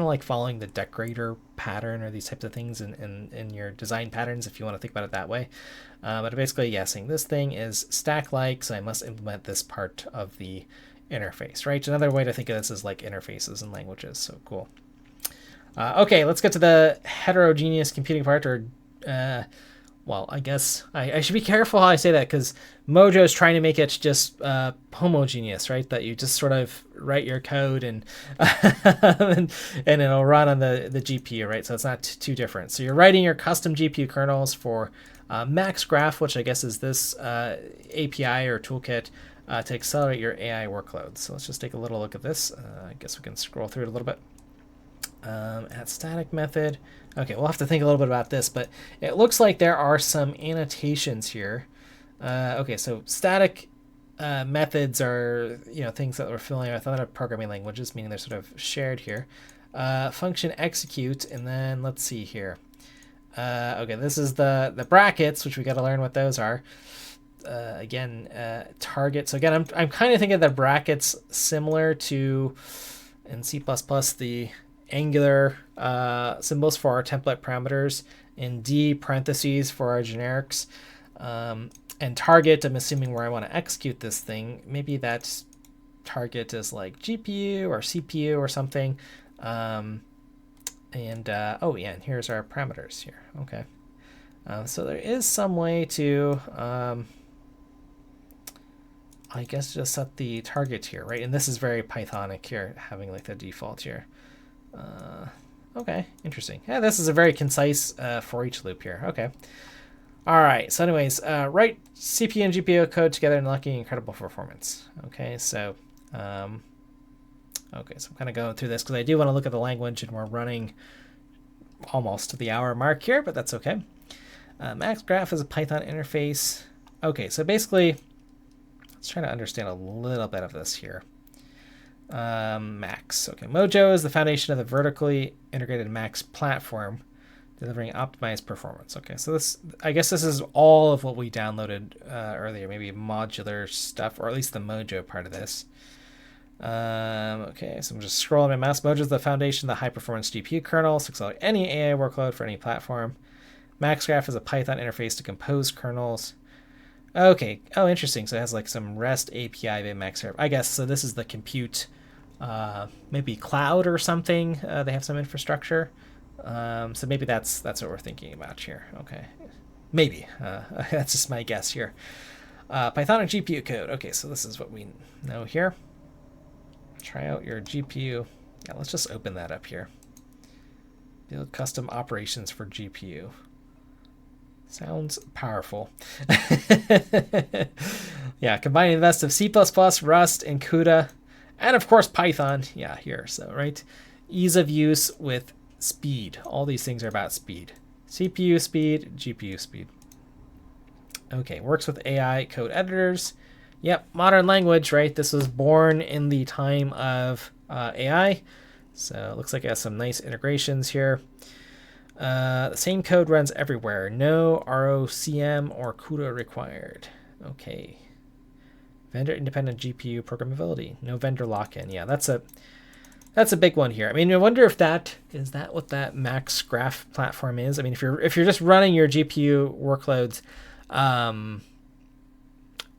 of like following the decorator pattern or these types of things in your design patterns, if you want to think about it that way. But basically, yeah, saying this thing is stack-like, so I must implement this part of the interface, right? Another way to think of this is like interfaces in languages, so cool. Okay, let's get to the heterogeneous computing part, or well, I guess I should be careful how I say that, because Mojo is trying to make it just homogeneous, right? That you just sort of write your code and and it'll run on the GPU, right? So it's not too different. So you're writing your custom GPU kernels for Max Graph, which I guess is this API or toolkit to accelerate your AI workloads. So let's just take a little look at this. I guess we can scroll through it a little bit. Add static method. Okay, we'll have to think a little bit about this, but it looks like there are some annotations here. Okay, so static methods are things that we're familiar with other programming languages, meaning they're sort of shared here. Function execute, and then let's see here. Okay, this is the brackets, which we got to learn what those are. Again, target. So again, I'm kind of thinking of the brackets similar to in C++ the Angular symbols for our template parameters, and D parentheses for our generics, and target, I'm assuming where I want to execute this thing. Maybe that target is like GPU or CPU or something. Oh yeah, and here's our parameters here. Okay, so there is some way to I guess just set the target here, right? And this is very Pythonic here, having like the default here. Okay, interesting. Yeah, this is a very concise for each loop here. Okay. All right. So anyways, write CPU and GPU code together, unlocking incredible performance. Okay. So, I'm kind of going through this because I do want to look at the language, and we're running almost to the hour mark here, but that's okay. Max Graph is a Python interface. Okay. So basically, let's try to understand a little bit of this here. Max. Okay, Mojo is the foundation of the vertically integrated Max platform, delivering optimized performance. Okay, so I guess this is all of what we downloaded earlier, maybe modular stuff, or at least the Mojo part of this. Okay, so I'm just scrolling my mouse. Mojo is the foundation of the high-performance GPU kernel to accelerate any AI workload for any platform. Max Graph is a Python interface to compose kernels. Okay. Oh, interesting. So it has like some REST API by Max Graph. I guess so. This is the compute, maybe cloud or something. They have some infrastructure. So maybe that's what we're thinking about here. Okay. Maybe. That's just my guess here. Pythonic GPU code. Okay, so this is what we know here. Try out your GPU. Yeah, let's just open that up here. Build custom operations for GPU. Sounds powerful. Yeah, combining the best of C++, Rust, and CUDA, and of course Python. Yeah, here. So, right. Ease of use with speed. All these things are about speed. CPU speed, GPU speed. Okay, works with AI code editors. Yep, modern language, right? This was born in the time of AI. So it looks like it has some nice integrations here. The same code runs everywhere. No ROCM or CUDA required. Okay. Vendor-independent GPU programmability. No vendor lock-in. Yeah, that's a big one here. I mean, I wonder if that what that Max Graph platform is. I mean, if you're just running your GPU workloads,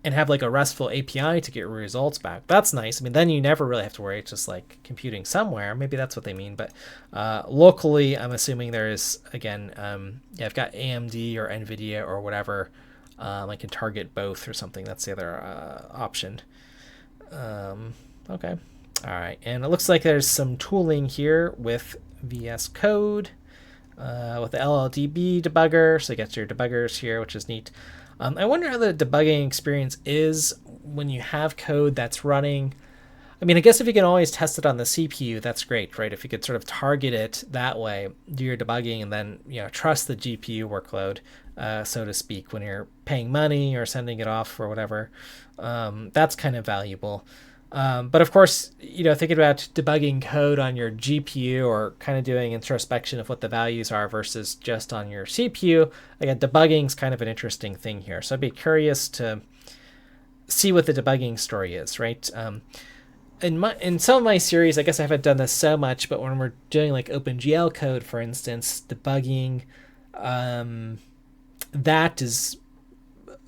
and have like a RESTful API to get results back, that's nice. I mean, then you never really have to worry. It's just like computing somewhere. Maybe that's what they mean. But locally, I'm assuming there is, again, I've got AMD or NVIDIA or whatever. I can target both or something. That's the other option. Okay. All right. And it looks like there's some tooling here with VS Code, with the LLDB debugger. So you get your debuggers here, which is neat. I wonder how the debugging experience is when you have code that's running. I mean, I guess if you can always test it on the CPU, that's great, right? If you could sort of target it that way, do your debugging, and then trust the GPU workload, so to speak, when you're paying money or sending it off or whatever, that's kind of valuable. But of course, thinking about debugging code on your GPU or kind of doing introspection of what the values are versus just on your CPU, again, debugging is kind of an interesting thing here. So I'd be curious to see what the debugging story is, right? In some of my series, I guess I haven't done this so much, but when we're doing like OpenGL code, for instance, debugging, that is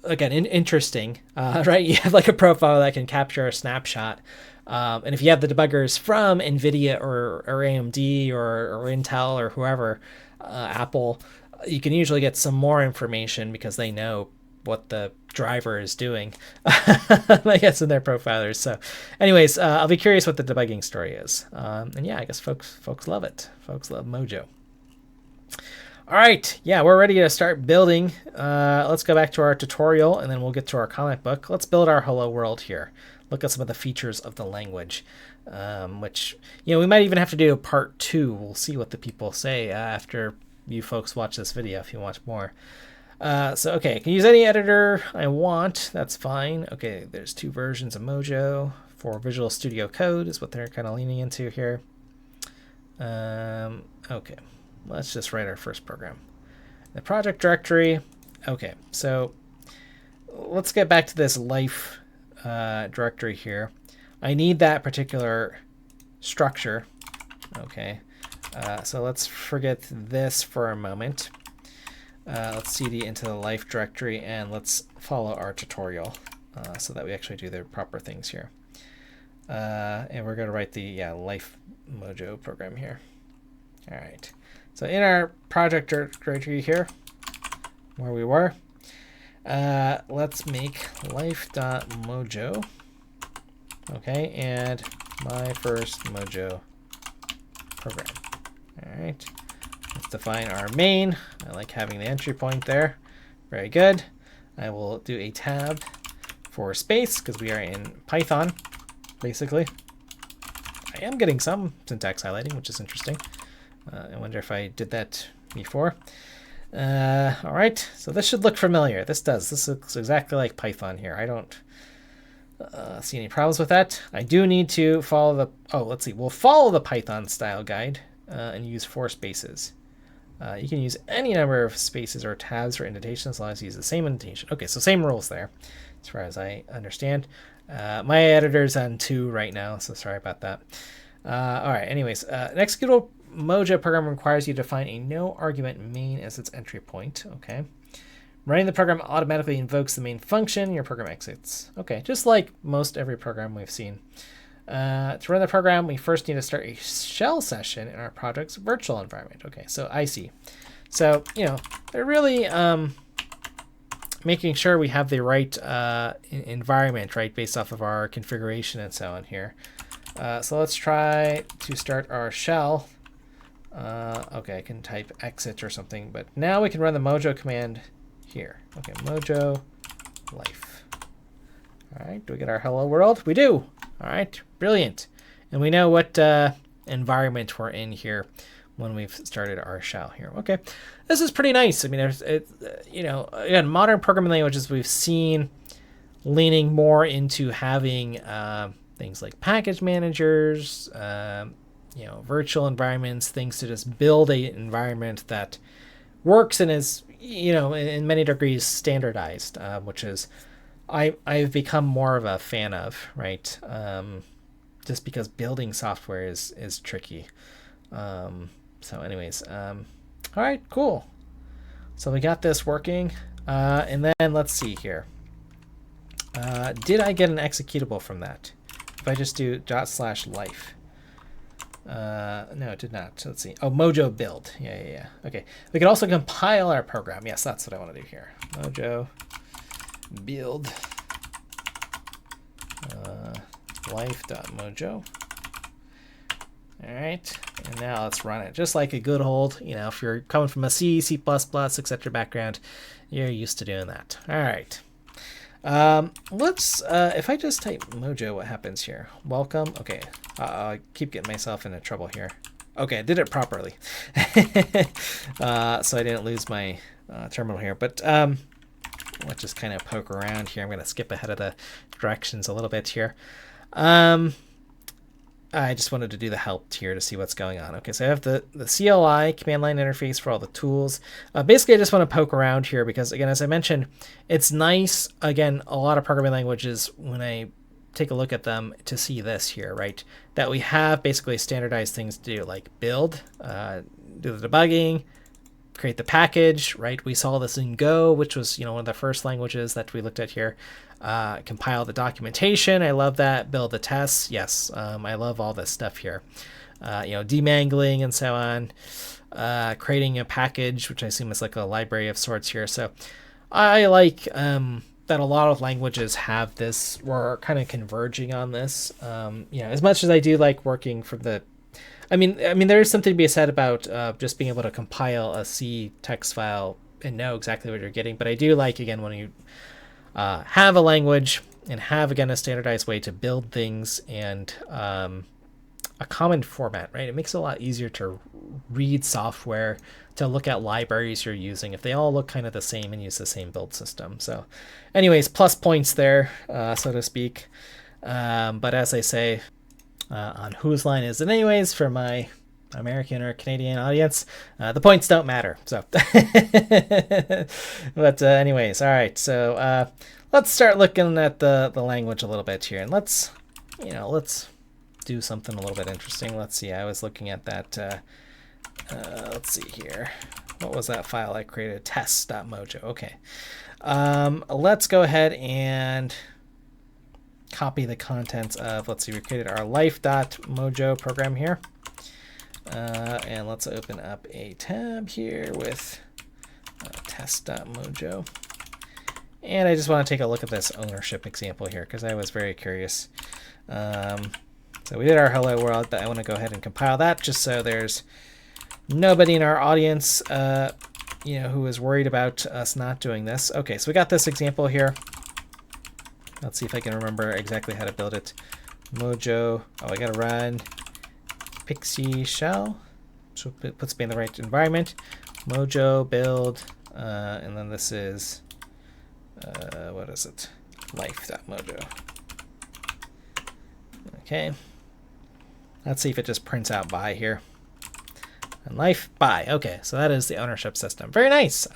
again, interesting, right? You have like a profile that can capture a snapshot. And if you have the debuggers from NVIDIA or AMD or Intel or whoever, Apple, you can usually get some more information because they know what the driver is doing, I guess, in their profilers. So anyways, I'll be curious what the debugging story is. And yeah, I guess folks love it. Folks love Mojo. All right, yeah, we're ready to start building. Let's go back to our tutorial and then we'll get to our comic book. Let's build our hello world here. Look at some of the features of the language, which, we might even have to do a part 2. We'll see what the people say after you folks watch this video if you watch more. Okay, I can use any editor I want. That's fine. Okay, there's 2 versions of Mojo. For Visual Studio Code is what they're kind of leaning into here. Okay, let's just write our first program. The project directory. Okay, so let's get back to this life directory here. I need that particular structure. Okay, so let's forget this for a moment. Let's cd into the life directory and let's follow our tutorial so that we actually do the proper things here. And we're going to write the life Mojo program here. All right. So in our project directory here, where we were, let's make life.mojo. Okay, and my first Mojo program. All right. Let's define our main. I like having the entry point there. Very good. I will do a tab for space because we are in Python, basically. I am getting some syntax highlighting, which is interesting. I wonder if I did that before. All right, so this should look familiar. This does. This looks exactly like Python here. I don't see any problems with that. I do need to follow the... Oh, let's see. We'll follow the Python style guide and use 4 spaces. You can use any number of spaces or tabs for indentations as long as you use the same indentation. Okay, so same rules there, as far as I understand. My editor's on 2 right now, so sorry about that. All right, anyways, an executable Mojo program requires you to define a no argument main as its entry point. Okay. Running the program automatically invokes the main function. Your program exits. Okay, just like most every program we've seen. To run the program, we first need to start a shell session in our project's virtual environment. Okay, so I see. So, they're really making sure we have the right environment, right, based off of our configuration and so on here. So let's try to start our shell. Okay, I can type exit or something, but now we can run the Mojo command here. Okay, Mojo life. All right, do we get our hello world? We do. All right, brilliant. And we know what environment we're in here when we've started our shell here. Okay, this is pretty nice. I mean, again, modern programming languages we've seen leaning more into having things like package managers, virtual environments, things to just build a environment that works and is, in many degrees standardized, which is I've become more of a fan of, right? Just because building software is tricky. So anyways, all right, cool. So we got this working. And then let's see here. Did I get an executable from that? If I just do /life. No, it did not. So let's see. Oh, Mojo build. Yeah. Okay. We can also compile our program. Yes, that's what I want to do here. Mojo build life.mojo. All right. And now let's run it. Just like a good old, if you're coming from a C, C++, etc. background, you're used to doing that. All right. Let's, if I just type Mojo, what happens here? Welcome. Okay. I keep getting myself into trouble here. Okay, I did it properly. So I didn't lose my terminal here, but let's just kind of poke around here. I'm going to skip ahead of the directions a little bit here. I just wanted to do the help here to see what's going on. Okay, so I have the CLI, command line interface for all the tools. Basically, I just want to poke around here because, again, as I mentioned, it's nice, again, a lot of programming languages, when I take a look at them, to see this here, right? That we have basically standardized things to do, like build, do the debugging, create the package, right? We saw this in Go, which was, one of the first languages that we looked at here. Compile the documentation. I love that. Build the tests. Yes, I love all this stuff here. Demangling and so on. Creating a package, which I assume is like a library of sorts here. So I like that a lot of languages have this. We're kind of converging on this. As much as I do like working from the I mean, there is something to be said about just being able to compile a C text file and know exactly what you're getting. But I do like, again, when you have a language and have, again, a standardized way to build things and a common format, right? It makes it a lot easier to read software, to look at libraries you're using, if they all look kind of the same and use the same build system. So anyways, plus points there, so to speak. But as I say, on whose line is it anyways for my American or Canadian audience, the points don't matter. So, but anyways, all right. So let's start looking at the language a little bit here, and let's do something a little bit interesting. Let's see. I was looking at that. Let's see here. What was that file I created? Tests.mojo. Okay. Let's go ahead and copy the contents of, let's see, we created our life.mojo program here. And let's open up a tab here with test.mojo. And I just want to take a look at this ownership example here because I was very curious. So we did our hello world, but I want to go ahead and compile that just so there's nobody in our audience who is worried about us not doing this. Okay, so we got this example here. Let's see if I can remember exactly how to build it. Mojo. Oh, I got to run Pixie shell. So it puts me in the right environment. Mojo build. And then this is, what is it? Life.mojo. Okay. Let's see if it just prints out by here. And life by. Okay, so that is the ownership system. Very nice.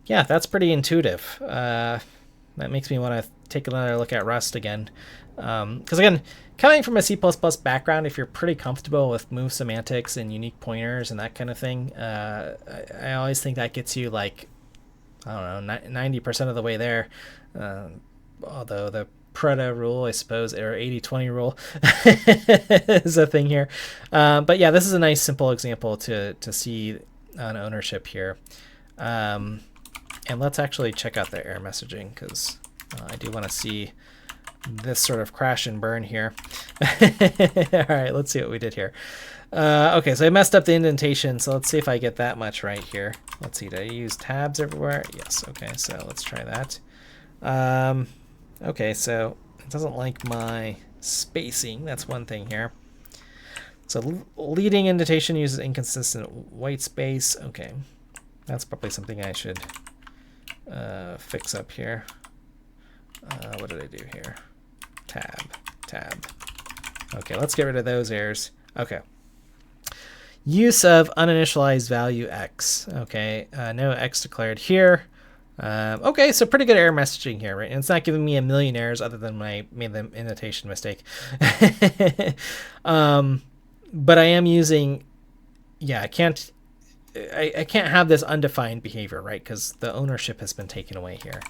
Yeah, that's pretty intuitive. That makes me want to take another look at Rust again. Because again, coming from a C++ background, if you're pretty comfortable with move semantics and unique pointers and that kind of thing, I always think that gets you like, I don't know, 90% of the way there. Although the Pareto rule, I suppose, or 80-20 rule is a thing here. But yeah, this is a nice simple example to see on ownership here. And let's actually check out the error messaging because I do want to see this sort of crash and burn here. All right, let's see what we did here. Okay, so I messed up the indentation, so let's see if I get that much right here. Let's see, did I use tabs everywhere? Yes, okay, so let's try that. Okay, so it doesn't like my spacing. That's one thing here. So leading indentation uses inconsistent white space. Okay, that's probably something I should fix up here. What did I do here? Tab. Okay, let's get rid of those errors. Okay. Use of uninitialized value x. Okay, no x declared here. Okay, so pretty good error messaging here, right? And it's not giving me a million errors other than when I made the indentation mistake. But I am using, yeah, I can't have this undefined behavior, right? Because the ownership has been taken away here.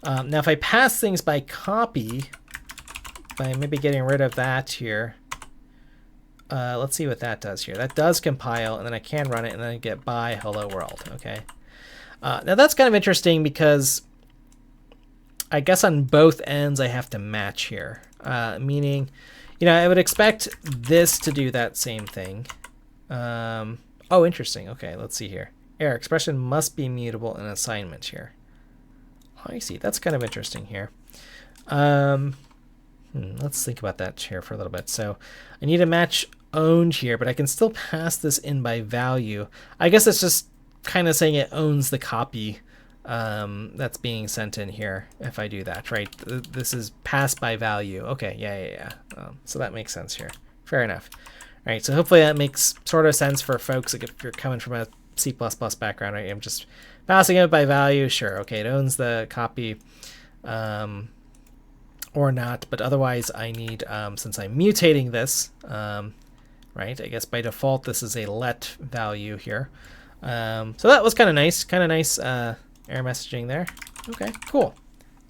Now, if I pass things by copy, by maybe getting rid of that here, let's see what that does here. That does compile, and then I can run it, and then I get by hello world, okay? Now, that's kind of interesting because I guess on both ends I have to match here, meaning, I would expect this to do that same thing. Oh, interesting. Okay, let's see here. Error expression must be mutable in assignment here. Oh, I see. That's kind of interesting here. Let's think about that here for a little bit. So I need to match owned here, but I can still pass this in by value. I guess it's just kind of saying it owns the copy that's being sent in here if I do that, right? This is passed by value. Okay, yeah. So that makes sense here. Fair enough. All right, so hopefully that makes sort of sense for folks, like if you're coming from a C++ background, right? I'm just passing it by value. Sure, okay, it owns the copy or not, but otherwise I need, since I'm mutating this, right? I guess by default this is a let value here. So that was kind of nice error messaging there. Okay, cool.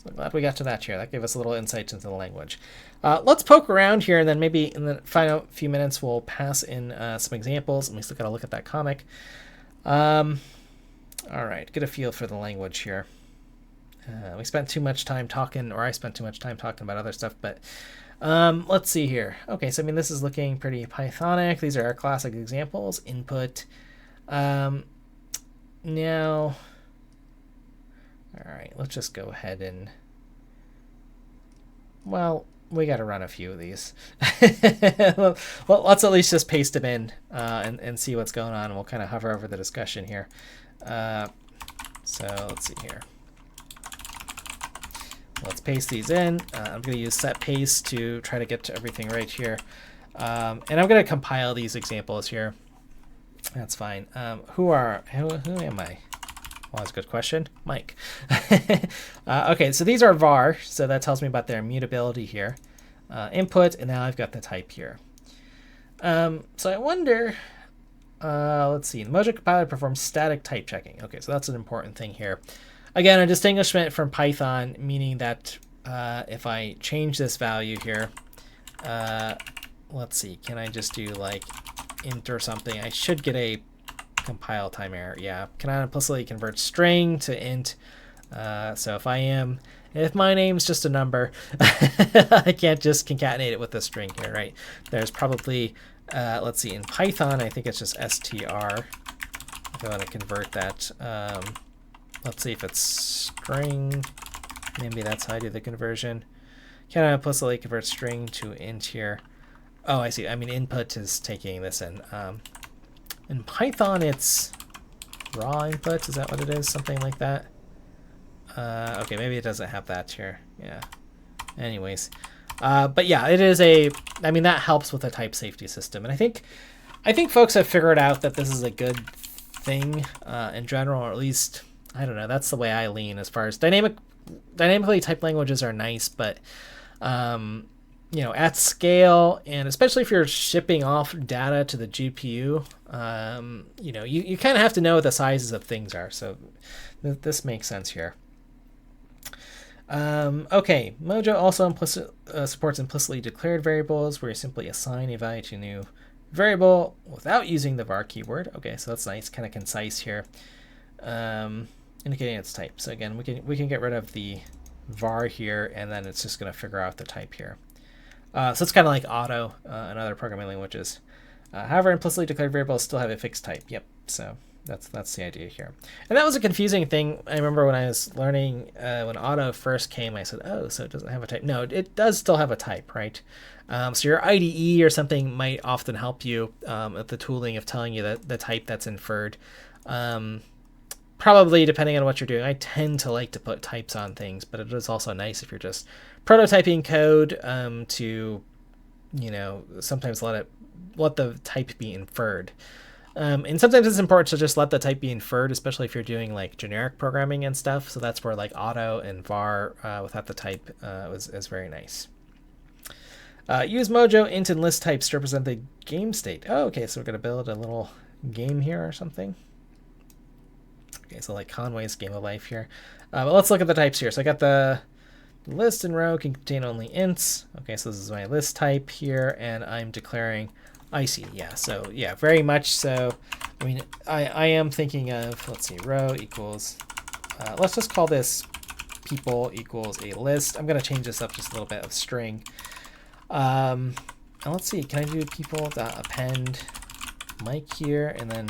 So glad we got to that here. That gave us a little insight into the language. Let's poke around here, and then maybe in the final few minutes we'll pass in some examples, and we still got to look at that comic. All right, get a feel for the language here. We spent too much time talking, or I spent too much time talking about other stuff, but let's see here. Okay, so I mean, this is looking pretty Pythonic. These are our classic examples. Input. Now, all right, let's just go ahead and, well, we got to run a few of these. Well, let's at least just paste them in and see what's going on, and we'll kind of hover over the discussion here. So let's see here. Let's paste these in. I'm going to use set paste to try to get to everything right here. And I'm going to compile these examples here. That's fine. Who am I? Well, that's a good question. Mike. Okay, so these are var, so that tells me about their immutability here. Input, and now I've got the type here. So I wonder, let's see, the Mojo compiler performs static type checking. Okay, so that's an important thing here. Again, a distinguishment from Python, meaning that if I change this value here, let's see, can I just do like int or something? I should get a compile time error. Yeah, cannot implicitly convert string to int. So if my name's just a number, I can't just concatenate it with a string here, right? There's probably, let's see, in Python, I think it's just str. If I want to convert that, let's see if it's string. Maybe that's how I do the conversion. Can I implicitly convert string to int here? Oh, I see. I mean, input is taking this in. In Python, it's raw input. Is that what it is? Something like that. Okay, maybe it doesn't have that here. Yeah. Anyways, but yeah, it is I mean, that helps with a type safety system, and I think folks have figured out that this is a good thing in general, or at least I don't know. That's the way I lean as far as dynamically typed languages are nice, but you know, at scale, and especially if you're shipping off data to the GPU, you know, you kind of have to know what the sizes of things are. So this makes sense here. Okay, Mojo also supports implicitly declared variables, where you simply assign a value to a new variable without using the var keyword. Okay, so that's nice, kind of concise here, indicating its type. So again, we can get rid of the var here, and then it's just going to figure out the type here. So it's kind of like auto and other programming languages. However, implicitly declared variables still have a fixed type. Yep. So that's the idea here. And that was a confusing thing. I remember when I was learning, when auto first came, I said, oh, so it doesn't have a type. No, it does still have a type, right? So your IDE or something might often help you with the tooling of telling you that the type that's inferred. Probably depending on what you're doing. I tend to like to put types on things, but it is also nice if you're just prototyping code to, you know, sometimes let the type be inferred. And sometimes it's important to just let the type be inferred, especially if you're doing like generic programming and stuff. So that's where like auto and var without the type is very nice. Use Mojo int and list types to represent the game state. Oh, okay, so we're going to build a little game here or something. Okay, so like Conway's Game of Life here. But let's look at the types here. So I got the list and row can contain only ints. Okay, so this is my list type here, and I'm declaring icy. Yeah, so yeah, very much so. I mean, I am thinking of, let's see, row equals, let's just call this people equals a list. I'm going to change this up just a little bit of string. And let's see, can I do people.append Mike here, and then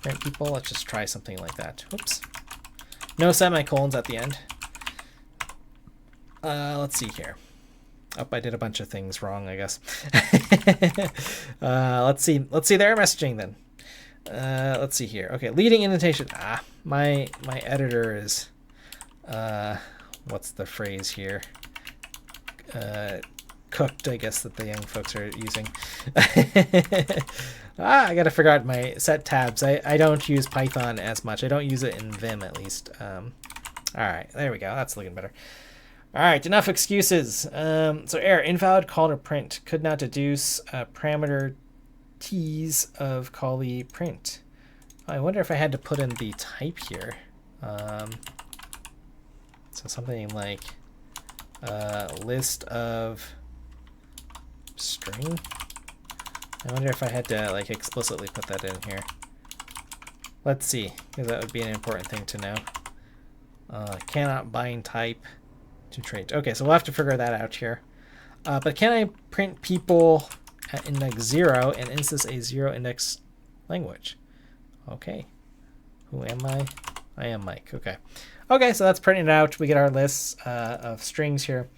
print people? Let's just try something like that. Whoops. No semicolons at the end. Let's see here. Oh, I did a bunch of things wrong, I guess. Let's see the error messaging then. Let's see here. Okay, leading indentation. My editor is, what's the phrase here? Cooked, I guess, that the young folks are using. I gotta figure out my set tabs. I don't use Python as much. I don't use it in Vim, at least. All right, there we go. That's looking better. All right, enough excuses. So error, invalid call to print. Could not deduce parameter t's of callee print. I wonder if I had to put in the type here. So something like list of string. I wonder if I had to like explicitly put that in here. Let's see, because that would be an important thing to know. Cannot bind type to trait. Okay, so we'll have to figure that out here. But can I print people at index 0 and is this a 0 index language? Okay. Who am I? I am Mike. Okay. Okay, so that's printed out. We get our lists of strings here.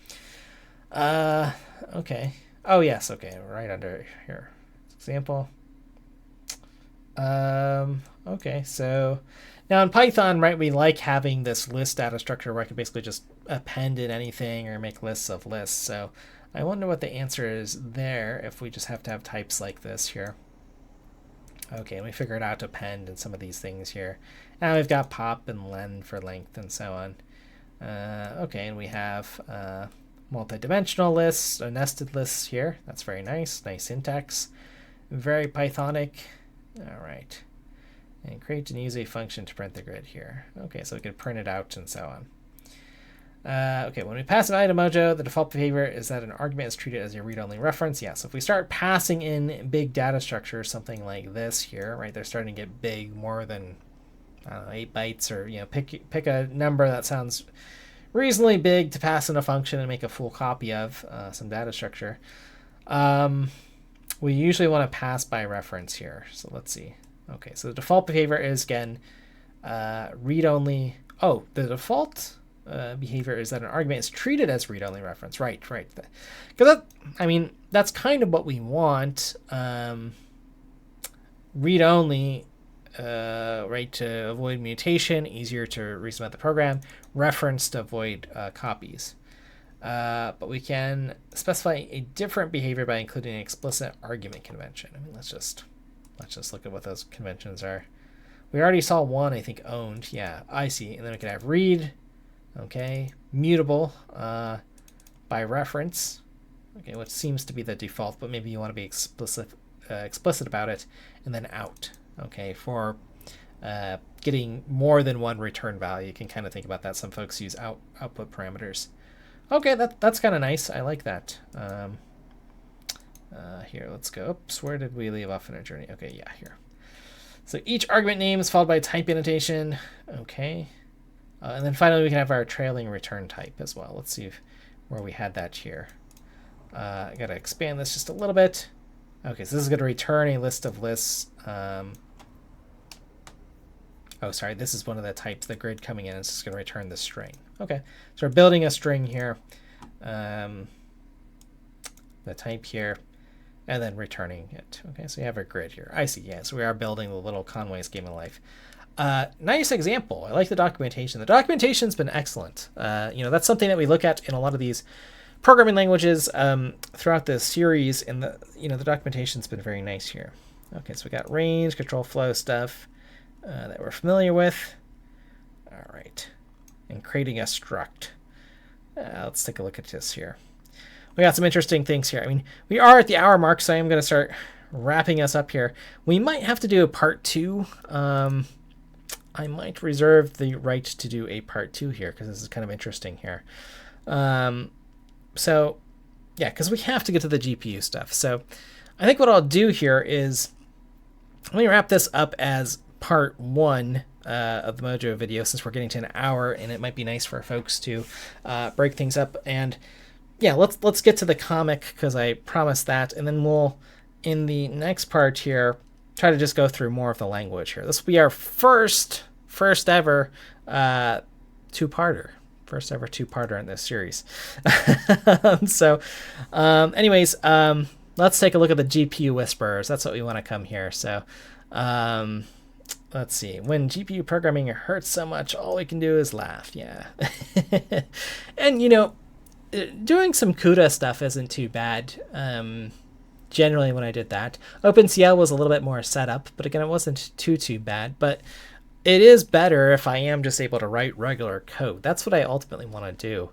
Okay. Oh, yes. Okay, right under here. Example. Okay, so now in Python, right, we like having this list data structure where I can basically just append in anything or make lists of lists. So I wonder what the answer is there if we just have to have types like this here. Okay, and we figured out append and some of these things here. Now we've got pop and len for length and so on. Okay, and we have multi-dimensional lists, or nested lists here. That's very nice. Nice syntax. Very Pythonic. All right. And create and use a function to print the grid here. Okay, so we can print it out and so on. Okay, when we pass an item Mojo, the default behavior is that an argument is treated as a read-only reference. Yeah, so if we start passing in big data structures, something like this here, right, they're starting to get big, more than, I don't know, 8 bytes, or, you know, pick a number that sounds reasonably big to pass in a function and make a full copy of some data structure. We usually want to pass by reference here. So let's see. Okay, so the default behavior is, again, read-only. Oh, the default behavior is that an argument is treated as read-only reference. Right. Because I mean, that's kind of what we want. Read-only, right, to avoid mutation, easier to resubmit the program. Reference to avoid copies. But we can specify a different behavior by including an explicit argument convention. I mean, let's just look at what those conventions are. We already saw one, I think, owned. Yeah, I see. And then we can have read. Okay, mutable by reference. Okay, which seems to be the default, but maybe you want to be explicit about it. And then out. Okay, for getting more than one return value. You can kind of think about that. Some folks use output parameters. Okay, that's kind of nice. I like that. Here, let's go. Oops, where did we leave off in our journey? Okay, yeah, here. So each argument name is followed by type annotation. Okay. And then finally, we can have our trailing return type as well. Let's see where we had that here. I got to expand this just a little bit. Okay, so this is going to return a list of lists. Oh, sorry, this is one of the types, the grid coming in. It's just going to return the string. Okay, so we're building a string here. The type here, and then returning it. Okay, so you have our grid here. I see, yeah, so we are building the little Conway's Game of Life. Nice example. I like the documentation. The documentation's been excellent. You know, that's something that we look at in a lot of these programming languages throughout this series, and the documentation's been very nice here. Okay, so we got range, control flow stuff that we're familiar with. All right, and creating a struct. Let's take a look at this here. We got some interesting things here. I mean, we are at the hour mark, so I'm going to start wrapping us up here. We might have to do a part 2. I might reserve the right to do a part 2 here because this is kind of interesting here. So, yeah, because we have to get to the GPU stuff. So I think what I'll do here is let me wrap this up as part 1 of the Mojo video, since we're getting to an hour, and it might be nice for folks to break things up. And yeah, let's get to the comic because I promised that, and then we'll, in the next part here, try to just go through more of the language here. This will be our first ever two-parter. First ever two-parter in this series. So anyways, let's take a look at the GPU whisperers. That's what we want to come here. So let's see. When GPU programming hurts so much, all we can do is laugh. Yeah. And, you know, doing some CUDA stuff isn't too bad. Generally, when I did that, OpenCL was a little bit more setup, but again, it wasn't too bad. But it is better if I am just able to write regular code. That's what I ultimately want to do.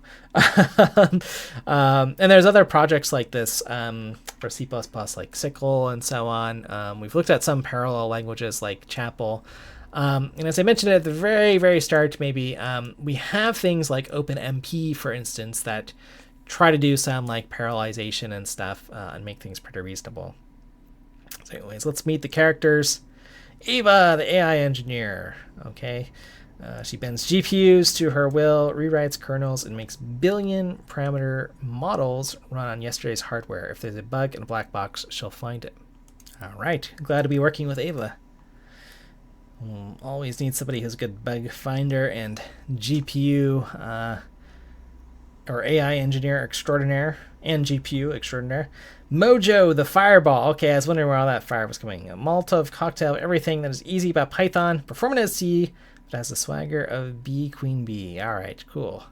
And there's other projects like this for C++, like Sickle and so on. We've looked at some parallel languages like Chapel. And as I mentioned at the very, very start, maybe we have things like OpenMP, for instance, that try to do some like parallelization and stuff and make things pretty reasonable. So anyways, let's meet the characters. Ava, the AI engineer. Okay. She bends GPUs to her will, rewrites kernels, and makes billion parameter models run on yesterday's hardware. If there's a bug in a black box, she'll find it. All right. Glad to be working with Ava. Always need somebody who's a good bug finder and GPU or AI engineer extraordinaire and GPU extraordinaire. Mojo, the fireball. Okay, I was wondering where all that fire was coming. A Molotov cocktail, everything that is easy about Python. Performant as C, but has the swagger of B, Queen Bee. All right, cool.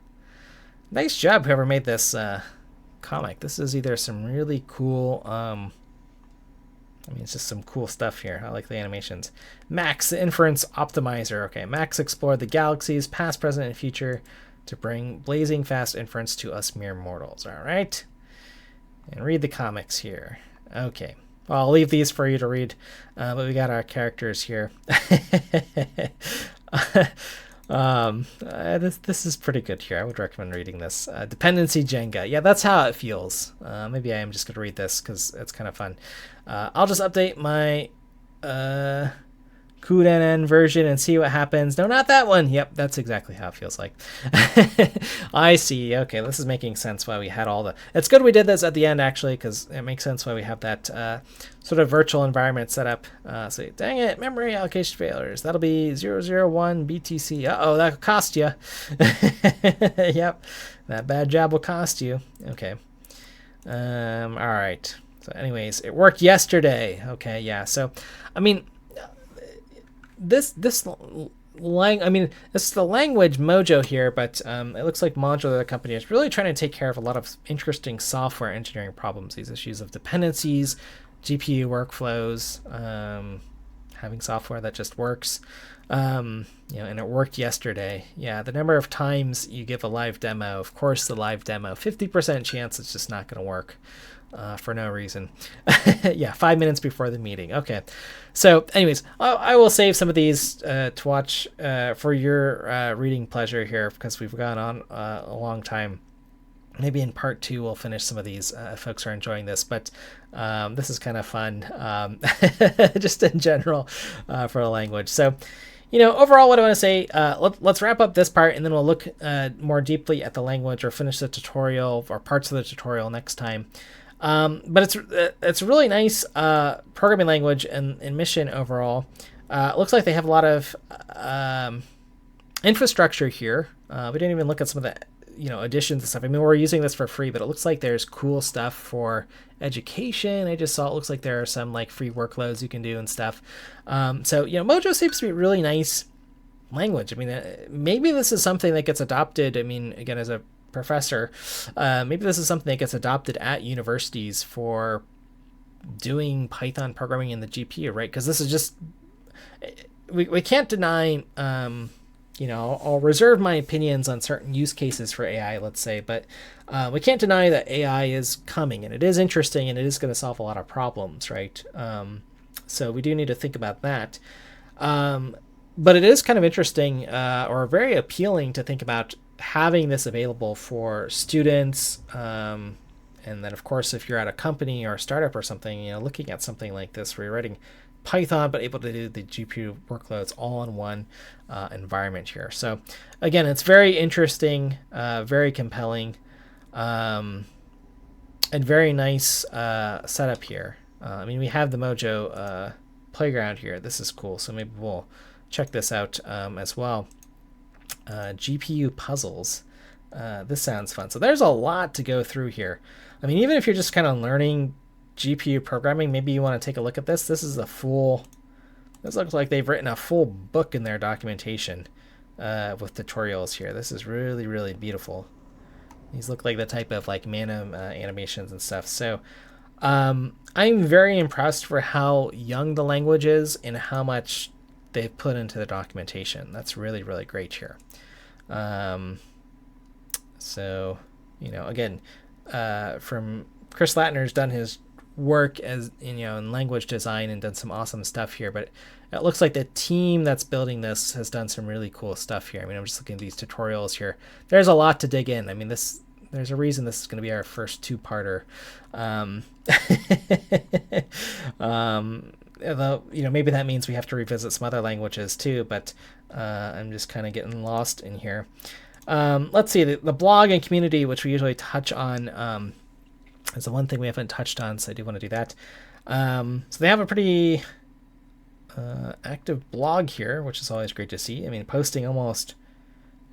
Nice job, whoever made this comic. This is either some really cool... it's just some cool stuff here. I like the animations. Max, the inference optimizer. Okay, Max explored the galaxies, past, present, and future to bring blazing fast inference to us mere mortals. All right. And read the comics here. Okay. Well, I'll leave these for you to read, but we got our characters here. This is pretty good here. I would recommend reading this. Dependency Jenga. Yeah, that's how it feels. Maybe I am just going to read this because it's kind of fun. I'll just update my cuDNN version and see what happens. No, not that one. Yep, that's exactly how it feels like. I see. Okay, this is making sense why we had all the... It's good we did this at the end, actually, because it makes sense why we have that sort of virtual environment set up. So, dang it, memory allocation failures. That'll be 001 BTC. Uh-oh, that'll cost you. Yep, that bad job will cost you. Okay. All right. So anyways, it worked yesterday. Okay, yeah. So, I mean... This is the language Mojo here, but it looks like Mojo, the company, is really trying to take care of a lot of interesting software engineering problems. These issues of dependencies, GPU workflows, having software that just works, and it worked yesterday. Yeah, the number of times you give a live demo, of course, the live demo, 50% chance it's just not going to work. For no reason. Yeah, 5 minutes before the meeting. Okay. So anyways, I will save some of these to watch for your reading pleasure here because we've gone on a long time. Maybe in part 2 we'll finish some of these if folks are enjoying this, but this is kind of fun just in general for a language. So, overall what I want to say, let's wrap up this part and then we'll look more deeply at the language or finish the tutorial or parts of the tutorial next time. But it's a really nice programming language and mission overall. It looks like they have a lot of infrastructure here. We didn't even look at some of the additions and stuff. I mean, we're using this for free, but it looks like there's cool stuff for education. I just saw it looks like there are some like free workloads you can do and stuff. So Mojo seems to be a really nice language. I mean, maybe this is something that gets adopted. I mean, again, as a professor, maybe this is something that gets adopted at universities for doing Python programming in the GPU, right? Because this is just, we can't deny, I'll reserve my opinions on certain use cases for AI, let's say, but we can't deny that AI is coming and it is interesting and it is going to solve a lot of problems, right? So we do need to think about that. But it is kind of interesting or very appealing to think about having this available for students, and then of course if you're at a company or a startup or something, looking at something like this where you're writing Python but able to do the GPU workloads all in one environment here. So again, it's very interesting, very compelling, and very nice setup here. I mean, we have the Mojo playground here. This is cool, so maybe we'll check this out as well. GPU puzzles. This sounds fun. So there's a lot to go through here. I mean, even if you're just kind of learning GPU programming, maybe you want to take a look at this. This looks like they've written a full book in their documentation with tutorials here. This is really, really beautiful. These look like the type of like animations and stuff. So I'm very impressed for how young the language is and how much they've put into the documentation. That's really, really great here. So, again, from Chris Latner's done his work as in language design and done some awesome stuff here, but it looks like the team that's building this has done some really cool stuff here. I'm just looking at these tutorials here. There's a lot to dig in. There's a reason this is going to be our first two-parter. Although, maybe that means we have to revisit some other languages too, but I'm just kind of getting lost in here. Let's see, the blog and community, which we usually touch on, is the one thing we haven't touched on, so I do want to do that. So they have a pretty active blog here, which is always great to see. Posting almost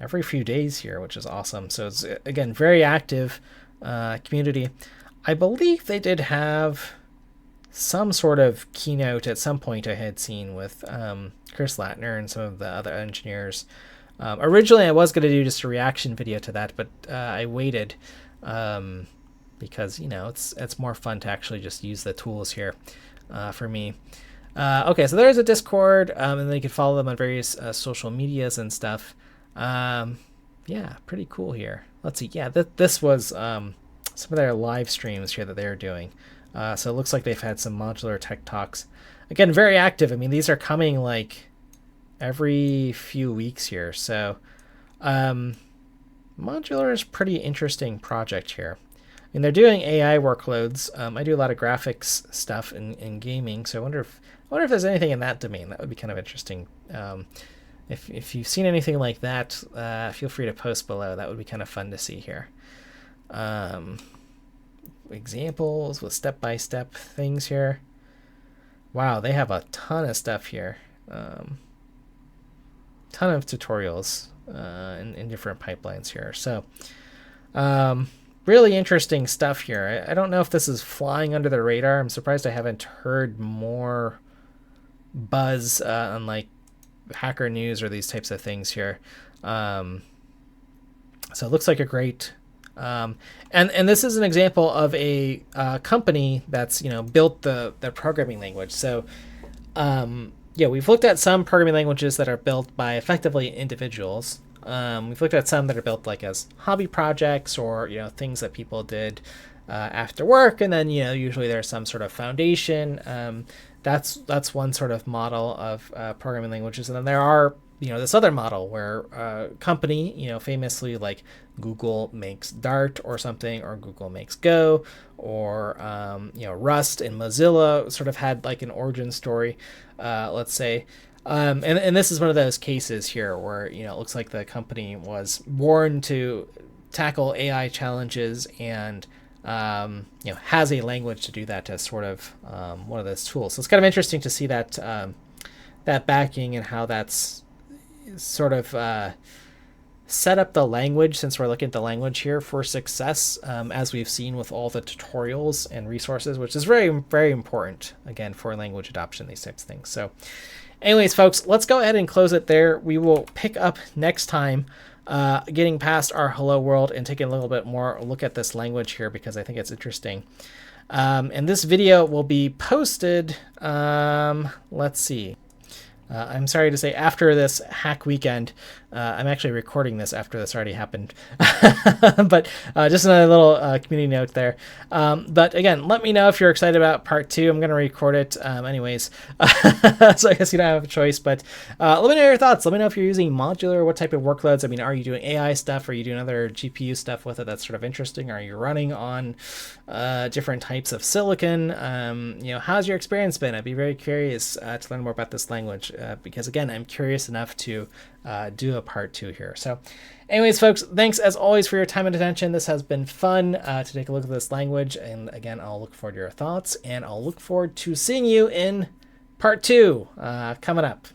every few days here, which is awesome. So it's, again, very active community. I believe they did have some sort of keynote at some point I had seen with Chris Latner and some of the other engineers. Originally, I was going to do just a reaction video to that, but I waited because, it's more fun to actually just use the tools here for me. Okay, so there's a Discord, and then you can follow them on various social medias and stuff. Yeah, pretty cool here. Let's see. Yeah, this was some of their live streams here that they're doing. So it looks like they've had some modular tech talks. Again, very active. These are coming like every few weeks here. So modular is a pretty interesting project here. They're doing AI workloads. I do a lot of graphics stuff in gaming, so I wonder if there's anything in that domain. That would be kind of interesting. If you've seen anything like that, feel free to post below. That would be kind of fun to see here. Examples with step-by-step things here. Wow, they have a ton of stuff here. Ton of tutorials in different pipelines here. So really interesting stuff here. I don't know if this is flying under the radar. I'm surprised I haven't heard more buzz on like Hacker News or these types of things here. So it looks like a great and this is an example of a company that's built the programming language. So yeah, we've looked at some programming languages that are built by effectively individuals. We've looked at some that are built like as hobby projects or things that people did after work, and then usually there's some sort of foundation. That's one sort of model of programming languages, and then there are this other model where a company, famously like Google makes Dart or something, or Google makes Go, or Rust and Mozilla sort of had like an origin story, let's say. And this is one of those cases here where it looks like the company was born to tackle AI challenges and has a language to do that as sort of one of those tools. So it's kind of interesting to see that that backing and how that's sort of set up the language, since we're looking at the language here, for success, as we've seen with all the tutorials and resources, which is very, very important, again, for language adoption, these types of things. So anyways, folks, let's go ahead and close it there. We will pick up next time, getting past our hello world and taking a little bit more look at this language here, because I think it's interesting. And this video will be posted, let's see. I'm sorry to say, after this hack weekend. I'm actually recording this after this already happened. But just another little community note there. But again, let me know if you're excited about part 2. I'm going to record it anyways. So I guess you don't have a choice. But let me know your thoughts. Let me know if you're using modular, what type of workloads. Are you doing AI stuff? Are you doing other GPU stuff with it that's sort of interesting? Are you running on different types of silicon? How's your experience been? I'd be very curious to learn more about this language. Because again, I'm curious enough to do a part 2 here. So anyways, folks, thanks as always for your time and attention. This has been fun to take a look at this language. And again, I'll look forward to your thoughts, and I'll look forward to seeing you in part 2 coming up.